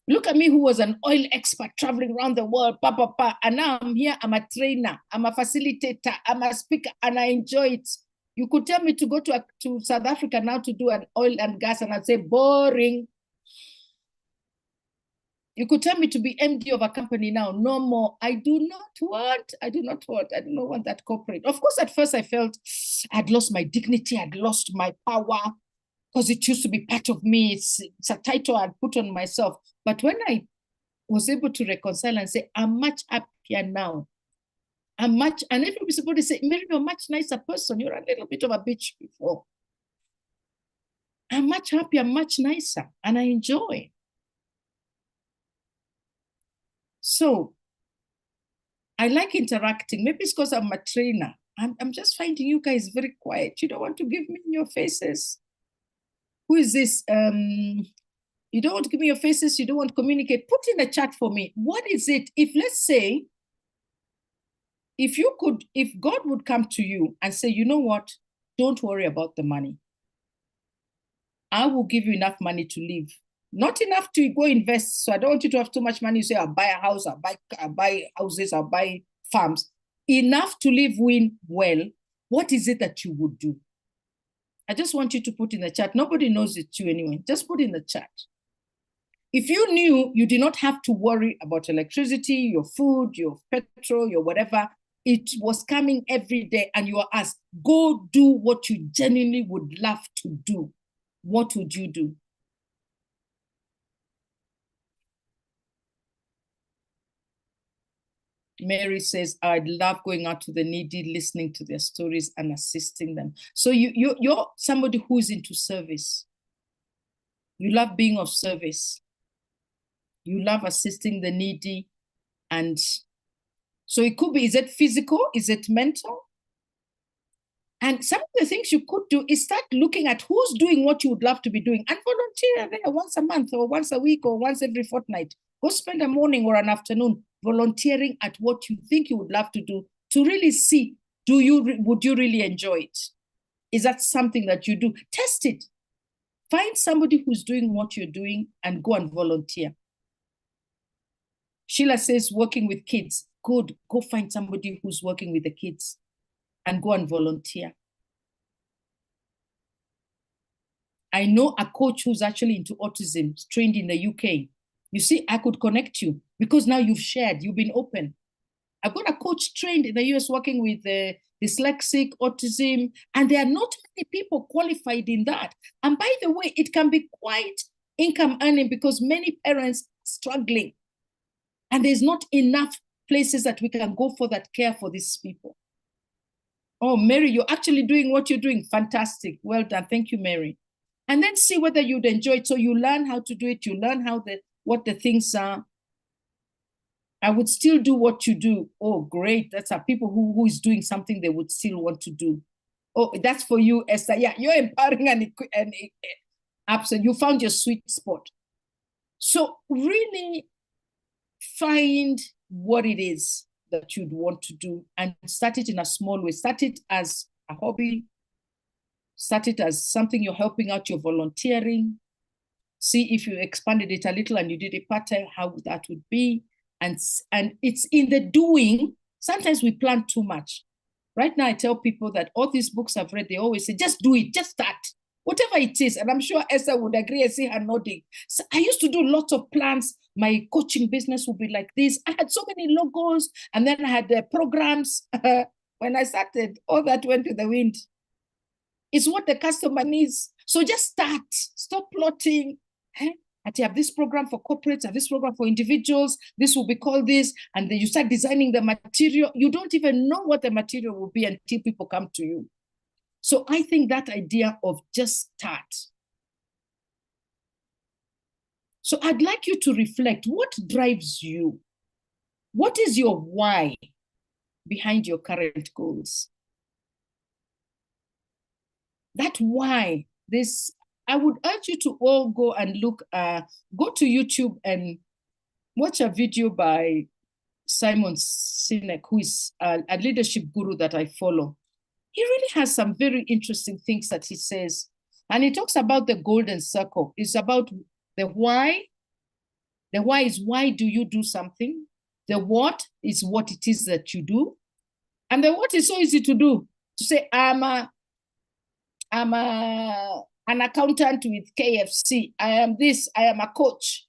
S2: Look at me, who was an oil expert traveling around the world, and now I'm here, I'm a trainer, I'm a facilitator, I'm a speaker, and I enjoy it. You could tell me to go to South Africa now to do an oil and gas, and I'd say, boring. You could tell me to be MD of a company now, no more. I do not want that corporate. Of course, at first I felt I'd lost my dignity, I'd lost my power, because it used to be part of me. It's a title I'd put on myself. But when I was able to reconcile and say, I'm much happier now. And everybody say, Mary, you're a much nicer person. You're a little bit of a bitch before. I'm much happier, much nicer, and I enjoy. So I like interacting. Maybe it's because I'm a trainer. I'm just finding you guys very quiet. You don't want to give me your faces. Who is this? You don't want to give me your faces. You don't want to communicate. Put in the chat for me. What is it? If let's say, if God would come to you and say, you know what? Don't worry about the money. I will give you enough money to live. Not enough to go invest. So I don't want you to have too much money. You say, I'll buy a house, I'll buy houses, I'll buy farms. Enough to live in well. What is it that you would do? I just want you to put in the chat. Nobody knows it too anyway. Just put in the chat. If you knew you did not have to worry about electricity, your food, your petrol, your whatever, it was coming every day and you are asked, go do what you genuinely would love to do. What would you do? Mary says, I'd love going out to the needy, listening to their stories and assisting them. So you're somebody who's into service. You love being of service. You love assisting the needy. And so it could be, is it physical? Is it mental? And some of the things you could do is start looking at who's doing what you would love to be doing and volunteer there once a month or once a week or once every fortnight. Go spend a morning or an afternoon volunteering at what you think you would love to do to really see, would you really enjoy it? Is that something that you do? Test it. Find somebody who's doing what you're doing and go and volunteer. Sheila says working with kids. Good. Go find somebody who's working with the kids and go and volunteer. I know a coach who's actually into autism, trained in the UK. You see, I could connect you because now you've shared, you've been open. I've got a coach trained in the US working with dyslexic, autism, and there are not many people qualified in that. And by the way, it can be quite income earning because many parents are struggling. And there's not enough places that we can go for that care for these people. Oh, Mary, you're actually doing what you're doing. Fantastic. Well done. Thank you, Mary. And then see whether you'd enjoy it. So you learn how to do it. You learn what the things are. I would still do what you do. Oh, great. That's our people who is doing something they would still want to do. Oh, that's for you, Esther. Yeah, you're empowering and absolutely. You found your sweet spot. So really find what it is that you'd want to do and start it in a small way. Start it as a hobby. Start it as something you're helping out, you're volunteering. See if you expanded it a little and you did it part-time, how that would be. And it's in the doing. Sometimes we plan too much. Right now, I tell people that all these books I've read, they always say, just do it, just start. Whatever it is. And I'm sure Esther would agree. I see her nodding. So I used to do lots of plans. My coaching business would be like this. I had so many logos. And then I had programs. When I started, all that went to the wind. It's what the customer needs. So just start. Stop plotting. I have this program for corporates, I have this program for individuals. This will be called this. And then you start designing the material. You don't even know what the material will be until people come to you. So I think that idea of just start. So I'd like you to reflect, what drives you? What is your why behind your current goals? That why, I would urge you to all go and look, go to YouTube and watch a video by Simon Sinek, who is a leadership guru that I follow. He really has some very interesting things that he says. And he talks about the golden circle. It's about the why. The why is, why do you do something? The what is what it is that you do. And the what is so easy to do. To say, I'm an accountant with KFC. I am this, I am a coach.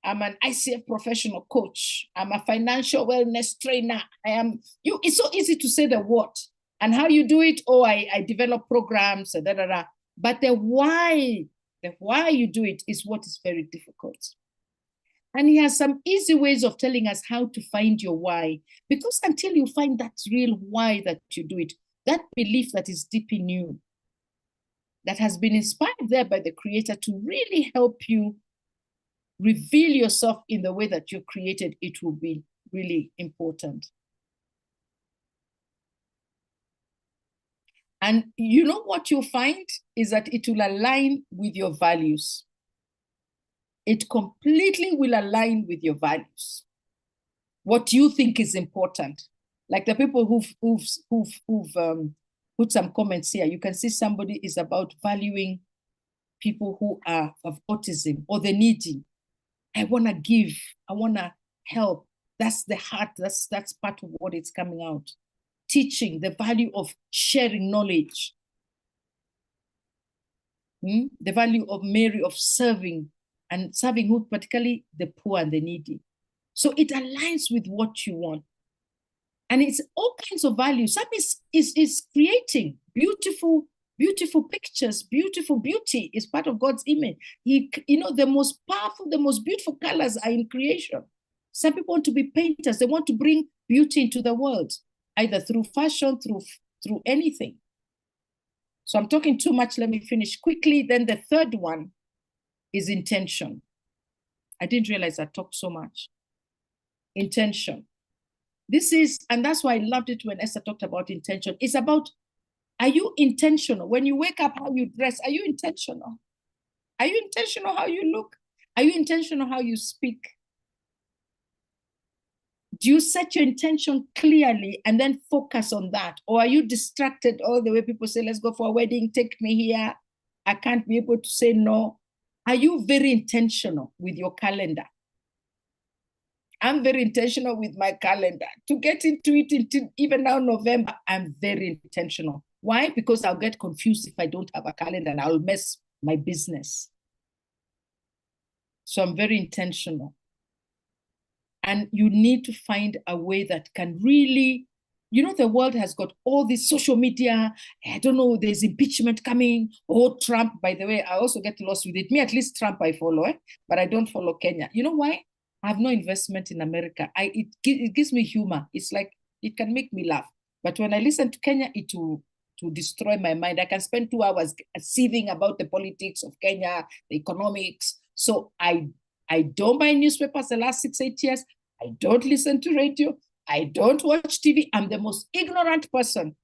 S2: I'm an ICF professional coach. I'm a financial wellness trainer. It's so easy to say the what. And how you do it, I develop programs, da, da, da. But the why you do it is what is very difficult. And he has some easy ways of telling us how to find your why. Because until you find that real why that you do it, that belief that is deep in you, that has been inspired there by the Creator to really help you reveal yourself in the way that you're created, it will be really important. And you know what you'll find is that it will align with your values. It completely will align with your values. What you think is important. Like the people who've put some comments here, you can see somebody is about valuing people who are of autism or the needy. I want to give, I want to help. That's the heart, that's part of what is coming out. Teaching, the value of sharing knowledge. The value of Mary of serving, and serving who, particularly the poor and the needy. So it aligns with what you want. And it's all kinds of values. Some is creating beautiful pictures, beautiful beauty is part of God's image. The most powerful, the most beautiful colors are in creation. Some people want to be painters. They want to bring beauty into the world, either through fashion, through anything. So I'm talking too much. Let me finish quickly. Then the third one is intention. I didn't realize I talked so much. Intention. And that's why I loved it when Esther talked about intention. It's about, are you intentional? When you wake up, how you dress, are you intentional? Are you intentional how you look? Are you intentional how you speak? Do you set your intention clearly and then focus on that? Or are you distracted all the way? People say, let's go for a wedding, take me here. I can't be able to say no. Are you very intentional with your calendar? I'm very intentional with my calendar. To get into it until even now, November, I'm very intentional. Why? Because I'll get confused if I don't have a calendar and I'll mess my business. So I'm very intentional. And you need to find a way that can really, the world has got all this social media. I don't know, there's impeachment coming. Oh, Trump, by the way, I also get lost with it. Me, at least Trump I follow, but I don't follow Kenya. You know why? I have no investment in America. It gives me humor. It's like, it can make me laugh. But when I listen to Kenya, it will destroy my mind. I can spend 2 hours seething about the politics of Kenya, the economics. So I don't buy newspapers the last 6-8 years. I don't listen to radio. I don't watch TV. I'm the most ignorant person.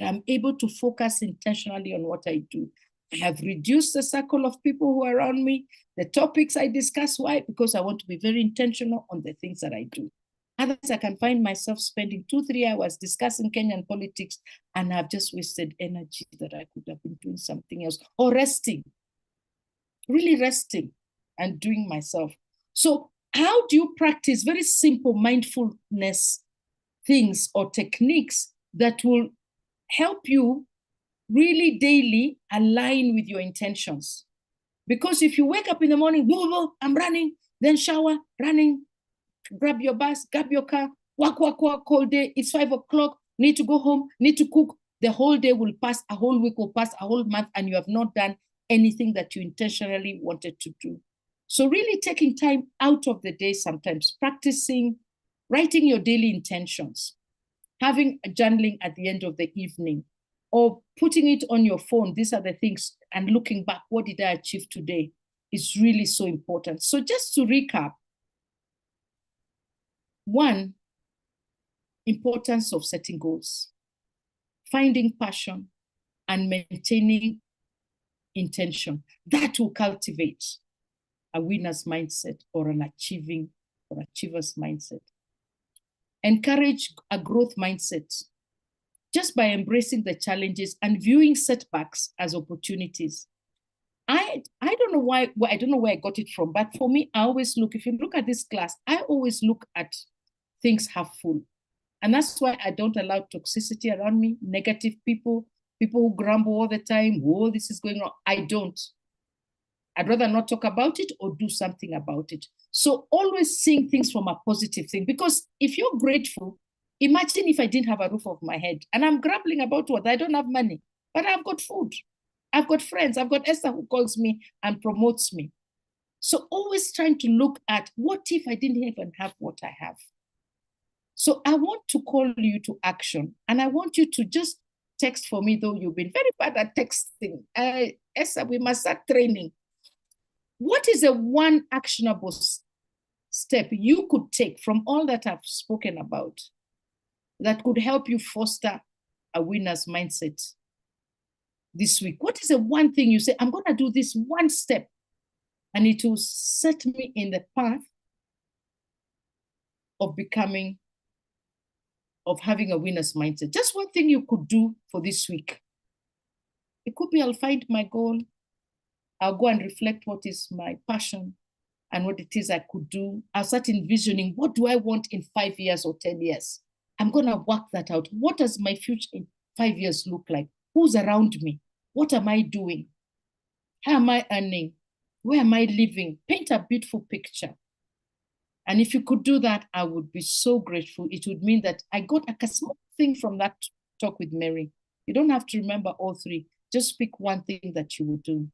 S2: I'm able to focus intentionally on what I do. I have reduced the circle of people who are around me, the topics I discuss. Why? Because I want to be very intentional on the things that I do. Otherwise, I can find myself spending 2-3 hours discussing Kenyan politics, and I've just wasted energy that I could have been doing something else, or resting, really resting and doing myself. So how do you practice very simple mindfulness things or techniques that will help you really daily align with your intentions? Because if you wake up in the morning, I'm running, then shower, running, grab your bus, grab your car, walk all day, it's 5 o'clock, need to go home, need to cook, the whole day will pass, a whole week will pass, a whole month, and you have not done anything that you intentionally wanted to do. So really taking time out of the day sometimes, practicing, writing your daily intentions, having a journaling at the end of the evening, or putting it on your phone. These are the things, and looking back, what did I achieve today is really so important. So just to recap, 1, importance of setting goals, finding passion, and maintaining intention. That will cultivate a winner's mindset or an achiever's mindset. Encourage a growth mindset just by embracing the challenges and viewing setbacks as opportunities. I don't know why, I don't know where I got it from, but for me, I always look, if you look at this class, I always look at things half full. And that's why I don't allow toxicity around me, negative people who grumble all the time, oh, this is going on. I don't. I'd rather not talk about it or do something about it. So always seeing things from a positive thing, because if you're grateful, imagine if I didn't have a roof over my head and I'm grumbling about what? I don't have money, but I've got food. I've got friends. I've got Esther who calls me and promotes me. So always trying to look at, what if I didn't even have what I have? So I want to call you to action, and I want you to just text for me, though you've been very bad at texting. Esther, we must start training. What is a one actionable step you could take from all that I've spoken about that could help you foster a winner's mindset this week? What is the one thing you say, I'm going to do this one step, and it will set me in the path of becoming, of having a winner's mindset? Just one thing you could do for this week. It could be, I'll find my goal. I'll go and reflect what is my passion and what it is I could do. I'll start envisioning, what do I want in 5 years or 10 years? I'm going to work that out. What does my future in 5 years look like? Who's around me? What am I doing? How am I earning? Where am I living? Paint a beautiful picture. And if you could do that, I would be so grateful. It would mean that I got a small thing from that talk with Mary. You don't have to remember all three. Just pick one thing that you would do.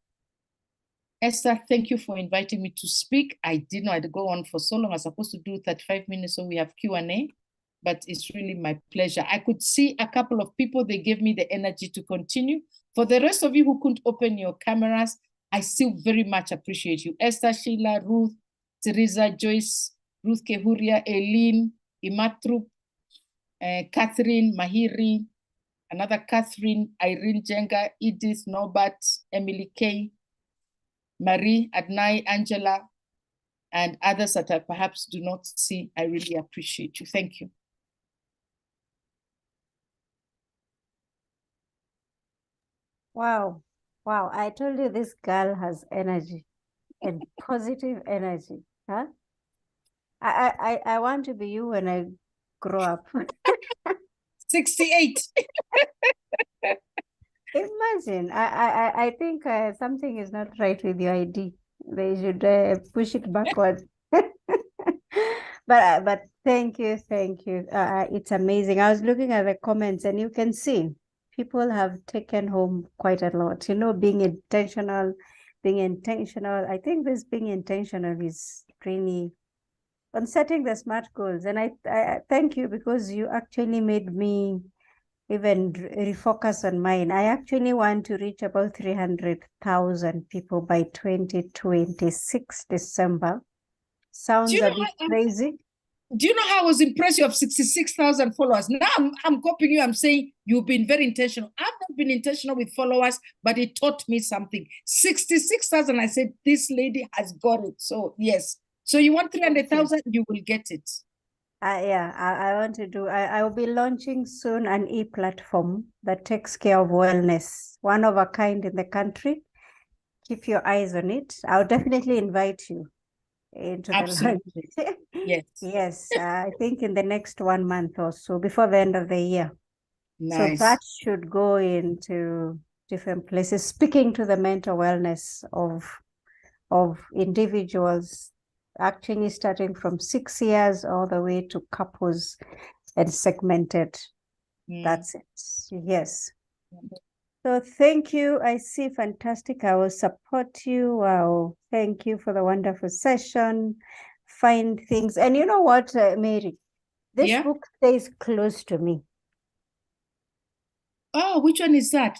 S2: Esther, thank you for inviting me to speak. I didn't know I'd go on for so long. I was supposed to do 35 minutes, so we have Q&A, but it's really my pleasure. I could see a couple of people, they gave me the energy to continue. For the rest of you who couldn't open your cameras, I still very much appreciate you. Esther, Sheila, Ruth, Teresa, Joyce, Ruth Kehuria, Eileen, Imatrup, Catherine, Mahiri, another Catherine, Irene Jenga, Edith, Norbert, Emily Kay, Marie, Adnai, Angela, and others that I perhaps do not see. I really appreciate you. Thank you.
S1: Wow. Wow. I told you this girl has energy and positive energy. Huh? I want to be you when I grow up.
S2: 68.
S1: Imagine. I think something is not right with your ID. They should push it backward. But thank you, thank you. It's amazing. I was looking at the comments, and you can see people have taken home quite a lot. You know, being intentional. I think this being intentional is really on setting the SMART goals. And I thank you, because you actually made me even refocus on mine. I actually want to reach about 300,000 people by 2026 December. Sounds a bit crazy.
S2: Do you know how I was impressed? You have 66,000 followers. Now I'm copying you. I'm saying you've been very intentional. I've not been intentional with followers, but it taught me something. 66,000. I said, this lady has got it. So yes. So you want 300,000, you will get it.
S1: Yeah, I want to do, I will be launching soon an e-platform that takes care of wellness, one of a kind in the country. Keep your eyes on it. I'll definitely invite you into the launch.
S2: Yes.
S1: Yes, I think in the next 1 month or so, before the end of the year.
S2: Nice.
S1: So that should go into different places, speaking to the mental wellness of individuals, actually starting from 6 years all the way to couples and segmented. That's it. Yes. So thank you. I see. Fantastic. I will support you. Wow. Thank you for the wonderful session. Find things. And you know what, Mary? This book stays close to me.
S2: Oh, which one is that?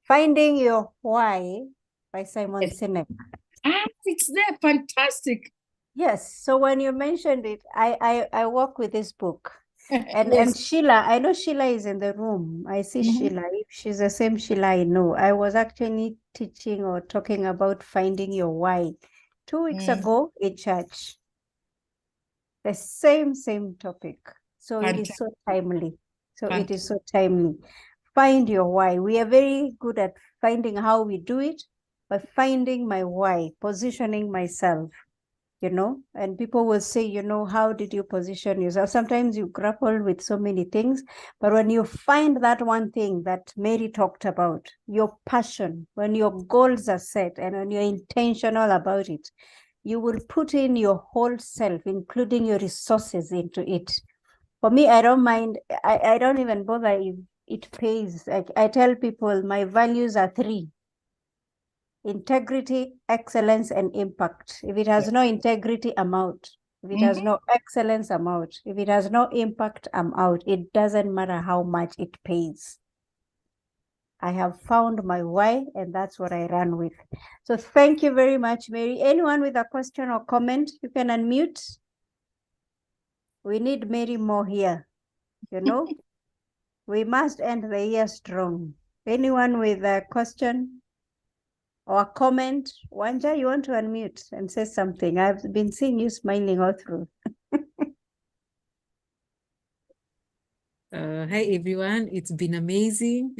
S1: Finding Your Why by Simon Sinek.
S2: It's there. Fantastic.
S1: Yes. So when you mentioned it, I work with this book. And Sheila, I know Sheila is in the room. I see Sheila. If she's the same Sheila, I know. I was actually teaching or talking about finding your why 2 weeks ago in church. The same topic. So it is so timely. It is so timely. Find your why. We are very good at finding how we do it, but finding my why, positioning myself. You know, and people will say, you know, how did you position yourself? Sometimes you grapple with so many things, but when you find that one thing that Mary talked about, your passion, when your goals are set and when you're intentional about it, you will put in your whole self, including your resources into it. For me, I don't mind. I don't even bother if it pays. I tell people my values are 3. Integrity, excellence, and impact. If it has no integrity, I'm out. If it has no excellence, I'm out. If it has no impact, I'm out. It doesn't matter how much it pays. I have found my why, and that's what I run with. So thank you very much, Mary. Anyone with a question or comment, you can unmute. We need Mary more here. You know, we must end the year strong. Anyone with a question or a comment? Wanja, you want to unmute and say something? I've been seeing you smiling all through.
S3: Hi everyone, it's been amazing.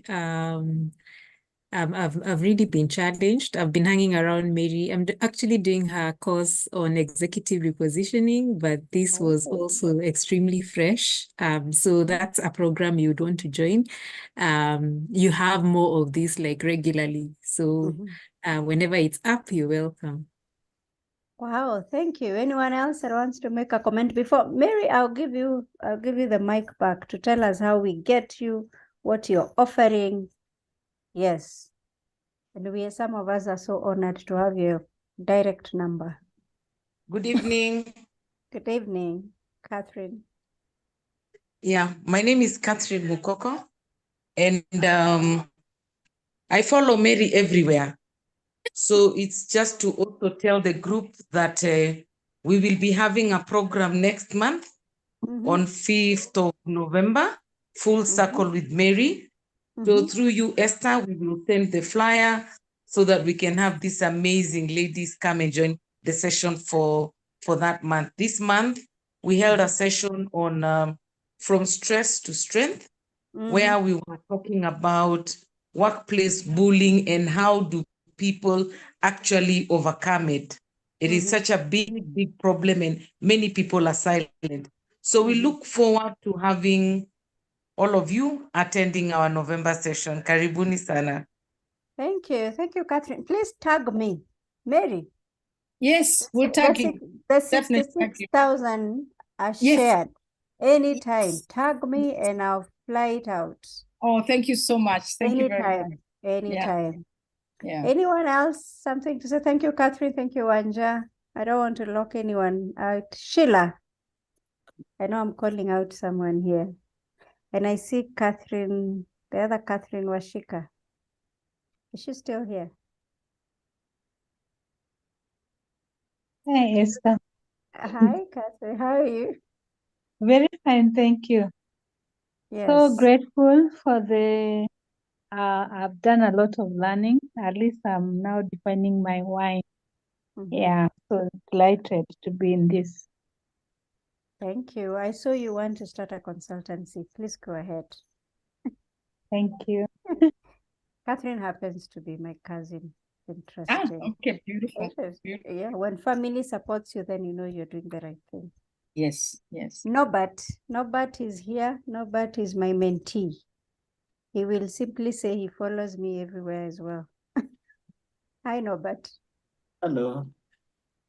S3: I've really been challenged. I've been hanging around Mary. I'm actually doing her course on executive repositioning, but this was also extremely fresh. So that's a program you'd want to join. You have more of this like regularly. So whenever it's up, you're welcome.
S1: Wow, thank you. Anyone else that wants to make a comment before Mary? I'll give you the mic back to tell us how we get you, what you're offering. Yes. And some of us are so honored to have your direct number.
S4: Good evening.
S1: Good evening, Catherine.
S4: Yeah, my name is Catherine Mukoko, and I follow Mary everywhere. So it's just to also tell the group that we will be having a program next month on 5th of November, Full Circle with Mary. So through you, Esther, we will send the flyer so that we can have these amazing ladies come and join the session for that month. This month, we held a session on From Stress to Strength, where we were talking about workplace bullying and how do people actually overcome it. It is such a big, big problem and many people are silent. So we look forward to having all of you attending our November session. Karibuni sana.
S1: Thank you. Thank you, Catherine. Please tag me. Mary.
S2: Yes, we'll tag you.
S1: The
S2: Definitely tag you.
S1: 66,000 are
S2: Yes.
S1: shared. Anytime. Tag me and I'll fly it out.
S2: Oh, thank you so much. Thank you very much.
S1: Anytime.
S2: Yeah.
S1: Anyone else? Something to say? Thank you, Catherine. Thank you, Wanja. I don't want to lock anyone out. Sheila. I know I'm calling out someone here. And I see Catherine, the other Catherine Washika. Is she still here?
S5: Hi, Esther.
S1: Hi, Catherine. How are you?
S5: Very fine, thank you.
S1: Yes.
S5: So grateful for the, I've done a lot of learning. At least I'm now defining my why. Yeah, so delighted to be in this.
S1: Thank you. I saw you want to start a consultancy. Please go ahead.
S5: Thank you.
S1: Catherine happens to be my cousin. Interesting.
S2: Okay, beautiful.
S1: Yeah, when family supports you, then you know you're doing the right thing.
S2: Yes, yes.
S1: Norbert is here. Norbert is my mentee. He will simply say he follows me everywhere as well. Hi, Norbert.
S6: Hello.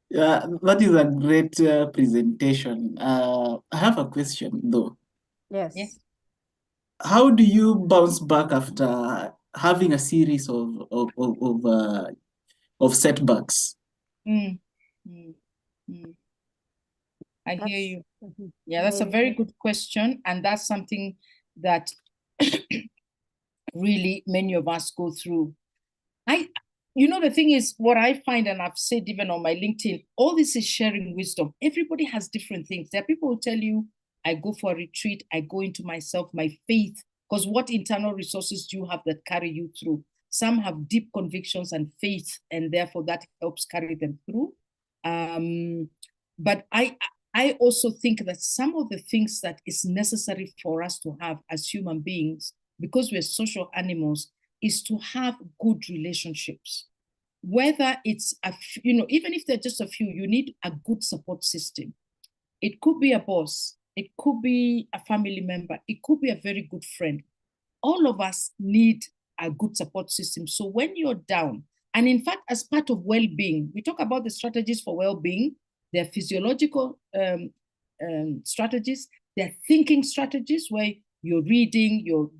S6: Yeah, that is a great presentation. I have a question though.
S1: Yes.
S6: How do you bounce back after having a series of setbacks?
S2: I hear you. Yeah, that's a very good question. And that's something that really many of us go through. The thing is, what I find, and I've said even on my LinkedIn, all this is sharing wisdom. Everybody has different things. There are people who tell you, I go for a retreat, I go into myself, my faith, because what internal resources do you have that carry you through? Some have deep convictions and faith, and therefore that helps carry them through. But I also think that some of the things that is necessary for us to have as human beings, because we're social animals, is to have good relationships. Whether it's even if they're just a few, you need a good support system. It could be a boss, it could be a family member, it could be a very good friend. All of us need a good support system. So when you're down, and in fact, as part of well-being, we talk about the strategies for well-being. They're physiological strategies, they're thinking strategies where you're reading, you're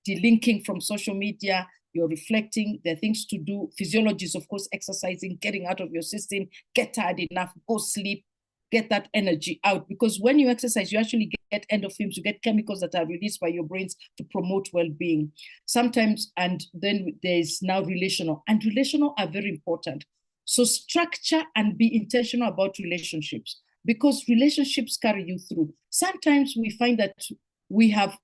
S2: delinking from social media, you're reflecting, there are things to do. Physiology is, of course, exercising, getting out of your system, get tired enough, go sleep, get that energy out. Because when you exercise, you actually get endorphins, you get chemicals that are released by your brains to promote well-being. Sometimes, and then there's now relational, and relational are very important. So structure and be intentional about relationships, because relationships carry you through. Sometimes we find that we have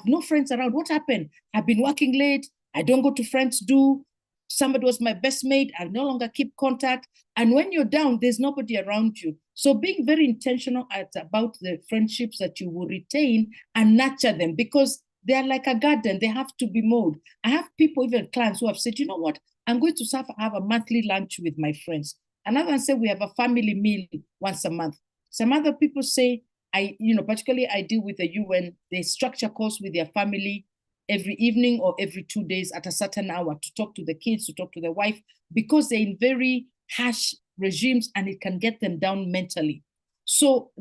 S2: no friends around. What happened? I've been working late. I don't go to friends do. Somebody was my best mate. I no longer keep contact. And when you're down, there's nobody around you. So being very intentional about the friendships that you will retain and nurture them, because they are like a garden. They have to be mowed. I have people, even clients, who have said, you know what? I'm going to have a monthly lunch with my friends. Another one say we have a family meal once a month. Some other people say, particularly I deal with the UN, they structure calls with their family every evening or every 2 days at a certain hour to talk to the kids, to talk to the wife, because they're in very harsh regimes and it can get them down mentally. So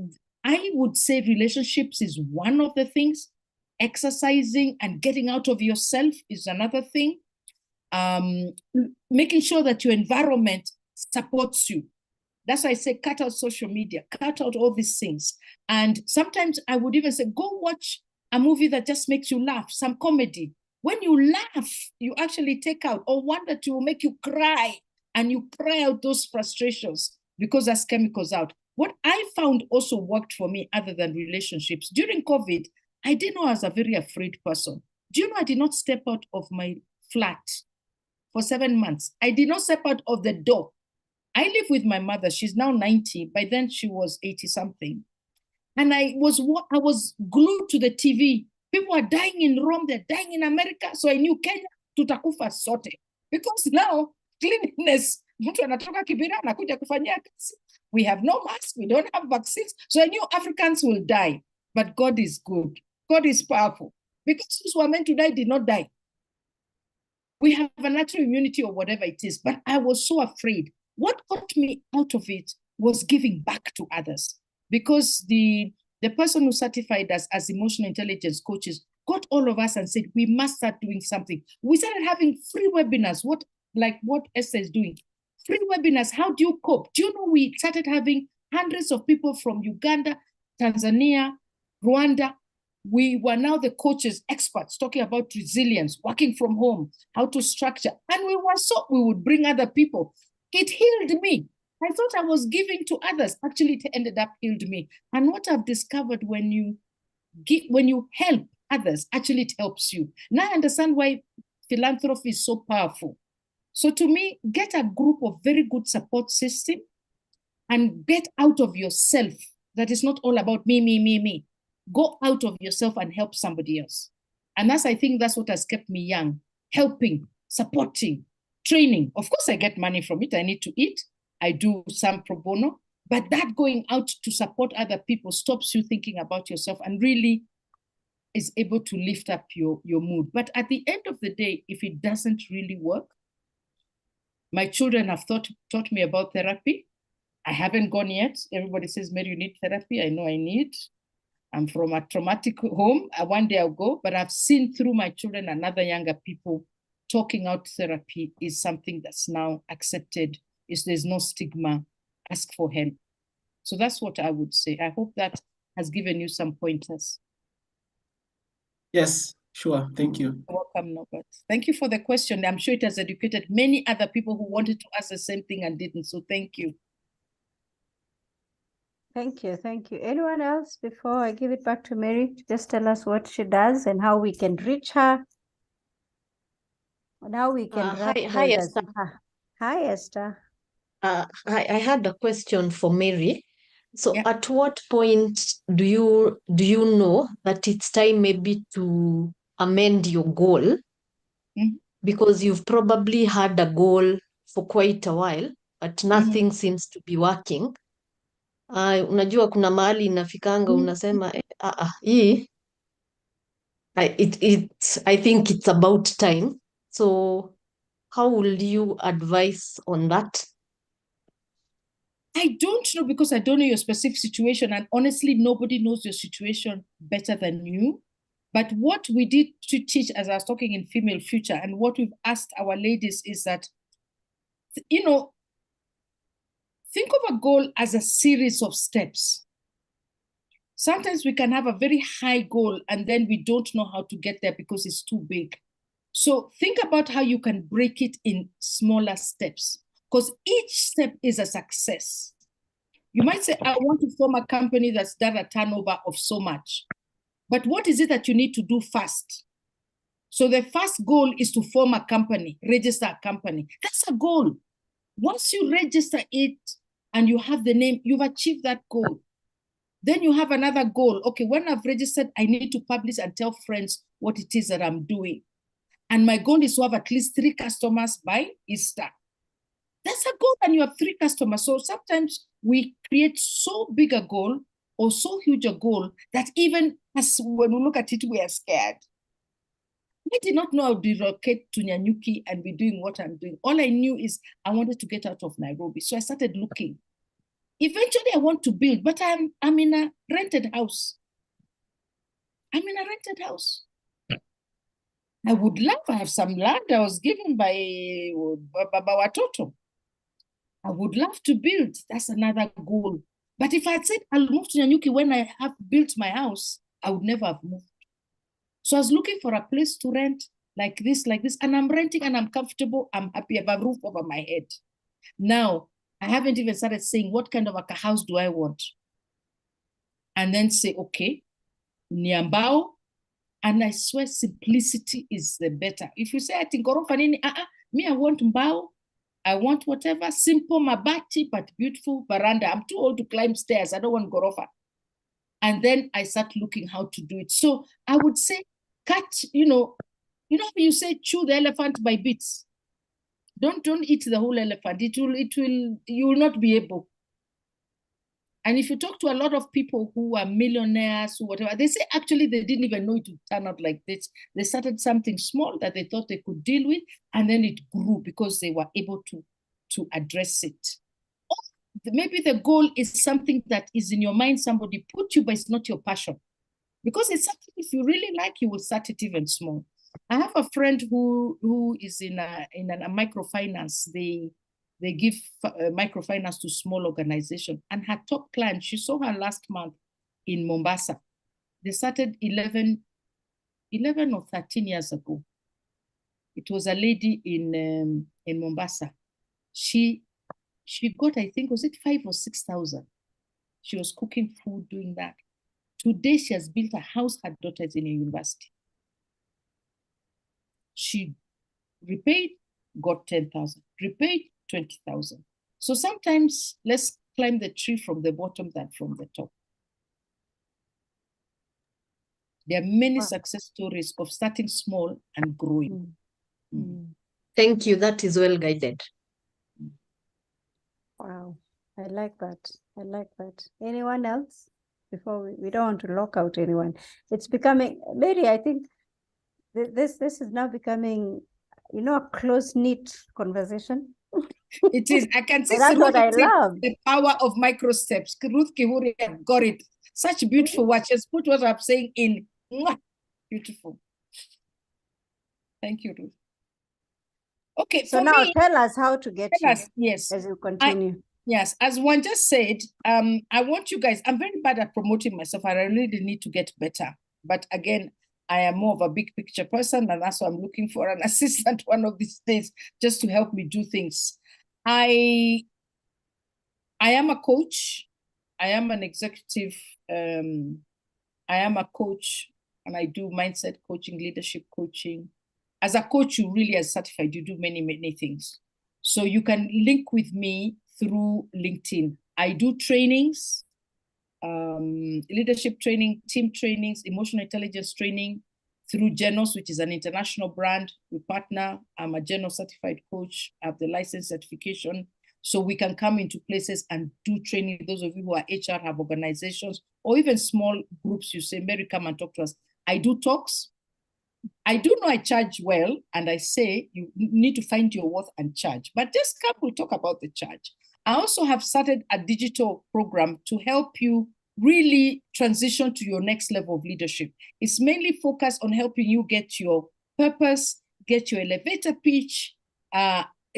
S2: I would say relationships is one of the things. Exercising and getting out of yourself is another thing. Making sure that your environment supports you. That's why I say cut out social media, cut out all these things. And sometimes I would even say, go watch a movie that just makes you laugh, some comedy. When you laugh, you actually take out, or one that will make you cry, and you cry out those frustrations because that's chemicals out. What I found also worked for me, other than relationships, during COVID, I didn't know I was a very afraid person. Do you know I did not step out of my flat for 7 months? I did not step out of the door. I live with my mother. She's now 90. By then she was 80 something. And I was glued to the TV. People are dying in Rome. They're dying in America. So I knew Kenya, tutakufa sote. Because now cleanliness, mtu anatoka Kibera anakuja kufanyia kazi. We have no masks. We don't have vaccines. So I knew Africans will die. But God is good. God is powerful. Because those who are meant to die did not die. We have a natural immunity or whatever it is. But I was so afraid. What got me out of it was giving back to others, because the person who certified us as emotional intelligence coaches got all of us and said, we must start doing something. We started having free webinars, like what Esther is doing. Free webinars, how do you cope? Do you know we started having hundreds of people from Uganda, Tanzania, Rwanda. We were now the coaches, experts, talking about resilience, working from home, how to structure. And we would bring other people. It healed me. I thought I was giving to others. Actually, it ended up healed me. And what I've discovered, when you help others, actually it helps you. Now I understand why philanthropy is so powerful. So to me, get a group of very good support system and get out of yourself. That is not all about me, me, me, me. Go out of yourself and help somebody else. And I think that's what has kept me young. Helping, supporting, training. Of course, I get money from it. I need to eat. I do some pro bono. But that going out to support other people stops you thinking about yourself and really is able to lift up your mood. But at the end of the day, if it doesn't really work, my children have taught me about therapy. I haven't gone yet. Everybody says, Mary, you need therapy. I know I need. I'm from a traumatic home. One day I'll go, but I've seen through my children and other younger people, talking out therapy is something that's now accepted. There's no stigma. Ask for help. So that's what I would say. I hope that has given you some pointers.
S6: Yes, sure. Thank you.
S2: You're welcome, Norbert. Thank you for the question. I'm sure it has educated many other people who wanted to ask the same thing and didn't. So thank you.
S1: Thank you. Thank you. Anyone else before I give it back to Mary? Just tell us what she does and how we can reach her. And how we can
S7: Hi, Esther.
S1: Hi, Esther.
S7: I had a question for Mary. So
S2: Yeah.
S7: at what point do you know that it's time maybe to amend your goal?
S2: Mhm.
S7: Because you've probably had a goal for quite a while, but nothing seems to be working. Unajua kuna mahali inafikanga unasema hii I think it's about time. So how will you advise on that?
S2: I don't know, because I don't know your specific situation. And honestly, nobody knows your situation better than you. But what we did to teach, as I was talking in Female Future, and what we've asked our ladies is that, you know, think of a goal as a series of steps. Sometimes we can have a very high goal and then we don't know how to get there because it's too big. So think about how you can break it in smaller steps, because each step is a success. You might say, I want to form a company that's done a turnover of so much. But what is it that you need to do first? So the first goal is to form a company, register a company. That's a goal. Once you register it and you have the name, you've achieved that goal. Then you have another goal. Okay, when I've registered, I need to publish and tell friends what it is that I'm doing. And my goal is to have at least 3 customers by Easter. That's a goal, and you have 3 customers. So sometimes we create so big a goal or so huge a goal that even as when we look at it, we are scared. I did not know I would relocate to Nyanyuki and be doing what I'm doing. All I knew is I wanted to get out of Nairobi. So I started looking. Eventually, I want to build, but I'm in a rented house. I'm in a rented house. I would love to have some land I was given by Watoto. I would love to build. That's another goal. But if I had said I'll move to Nyanyuki when I have built my house, I would never have moved. So I was looking for a place to rent like this, and I'm renting and I'm comfortable. I'm happy. I have a roof over my head. Now, I haven't even started saying what kind of a house do I want? And then say, okay, Niambao. And I swear simplicity is the better. If you say, I think ghorofa nini, me, I want mbao. I want whatever, simple mabati, but beautiful veranda. I'm too old to climb stairs. I don't want ghorofa. And then I start looking how to do it. So I would say, cut, you know how you say chew the elephant by bits. Don't eat the whole elephant. You will not be able. And if you talk to a lot of people who are millionaires or whatever, they say actually they didn't even know it would turn out like this. They started something small that they thought they could deal with, and then it grew because they were able to address it. Or maybe the goal is something that is in your mind, somebody put you, but it's not your passion. Because it's something, if you really like, you will start it even small. I have a friend who is in a microfinance. They give microfinance to small organizations. And her top client, she saw her last month in Mombasa. They started 11 or 13 years ago. It was a lady in Mombasa. She got, I think, was it 5,000 or 6,000? She was cooking food, doing that. Today, she has built a house. Her daughter is in a university. She repaid, got 10,000. Repaid, 20,000. So sometimes let's climb the tree from the bottom than from the top. There are many success stories of starting small and growing.
S7: Thank you. That is well guided.
S1: Wow. I like that. I like that. Anyone else? Before we don't want to lock out anyone. It's becoming, Mary, I think this is now becoming, a close-knit conversation.
S2: It is. I can see
S1: that's what I love.
S2: The power of micro steps. Ruth Kihuri got it. Such beautiful watches. Put what I'm saying in. Beautiful. Thank you, Ruth. Okay.
S1: So now tell us how to get you.
S2: Yes.
S1: As you continue.
S2: Yes, as one just said, I want you guys, I'm very bad at promoting myself. I really need to get better. But again, I am more of a big picture person, and that's why I'm looking for an assistant one of these days just to help me do things. I am a coach. I am an executive. I am a coach, and I do mindset coaching, leadership coaching. As a coach, you really are certified. You do many, many things. So you can link with me through LinkedIn. I do trainings, leadership training, team trainings, emotional intelligence training through Genos, which is an international brand. We partner. I'm a Genos certified coach. I have the license certification. So we can come into places and do training. Those of you who are HR, have organizations, or even small groups, you say, Mary, come and talk to us. I do talks. I do know I charge well, and I say you need to find your worth and charge. But just come, we'll talk about the charge. I also have started a digital program to help you really transition to your next level of leadership. It's mainly focused on helping you get your purpose, get your elevator pitch,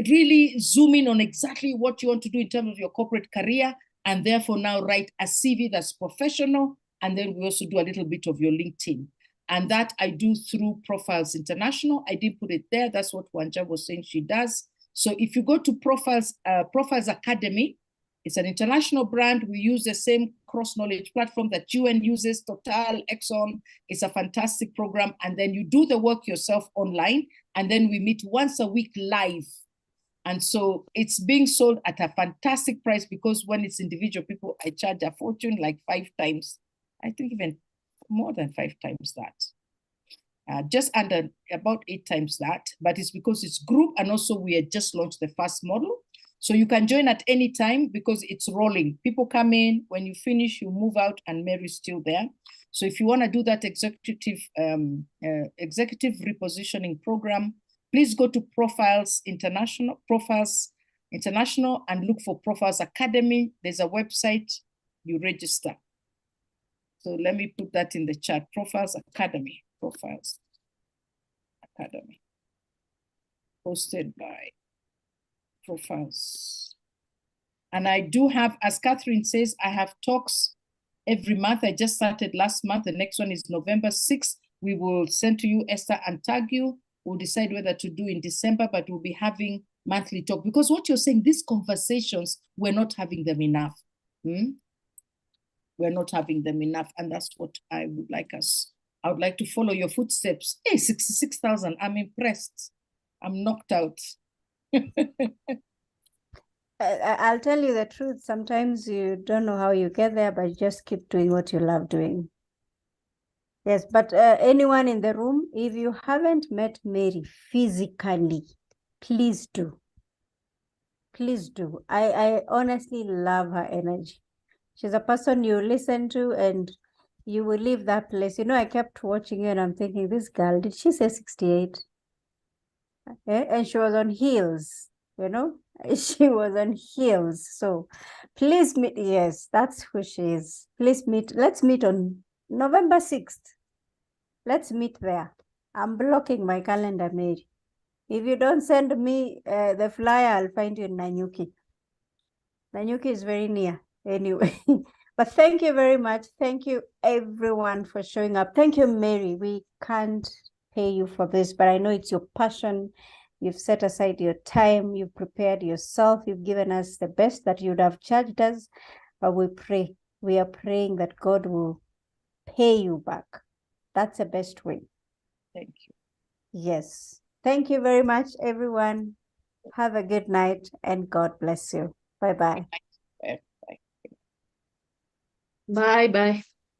S2: really zoom in on exactly what you want to do in terms of your corporate career, and therefore now write a CV that's professional. And then we also do a little bit of your LinkedIn. And that I do through Profiles International. I did put it there. That's what Wanja was saying she does. So if you go to Profiles Academy, it's an international brand. We use the same cross-knowledge platform that UN uses, Total, Exxon. It's a fantastic program. And then you do the work yourself online. And then we meet once a week live. And so it's being sold at a fantastic price, because when it's individual people, I charge a fortune, like 5 times, I think even more than 5 times that. Just under about 8 times that, but it's because it's group, and also we had just launched the first model. So you can join at any time because it's rolling. People come in, when you finish, you move out, and Mary's still there. So if you want to do that executive repositioning program, please go to Profiles International, and look for Profiles Academy. There's a website, you register. So let me put that in the chat, Profiles Academy, Profiles Academy, hosted by Profiles. And I do have, as Catherine says, I have talks every month. I just started last month. The next one is November 6th. We will send to you, Esther, and tag you. We'll decide whether to do in December, but we'll be having monthly talk. Because what you're saying, these conversations, we're not having them enough. We're not having them enough. And that's what I would like us. I would like to follow your footsteps. Hey, 66,000. I'm impressed. I'm knocked out.
S1: I'll tell you the truth. Sometimes you don't know how you get there, but you just keep doing what you love doing. Yes, but anyone in the room, if you haven't met Mary physically, please do. Please do. I honestly love her energy. She's a person you listen to and you will leave that place. You know, I kept watching you and I'm thinking, this girl, did she say 68? And she was on heels, you know? She was on heels. So please meet. Yes, that's who she is. Please meet. Let's meet on November 6th. Let's meet there. I'm blocking my calendar, Mary. If you don't send me the flyer, I'll find you in Nanyuki. Nanyuki is very near anyway. But thank you very much. Thank you, everyone, for showing up. Thank you, Mary. We can't pay you for this, but I know it's your passion. You've set aside your time. You've prepared yourself. You've given us the best that you'd have charged us. But we pray. We are praying that God will pay you back. That's the best way.
S2: Thank you.
S1: Yes. Thank you very much, everyone. Have a good night and God bless you. Bye-bye.
S7: Bye bye.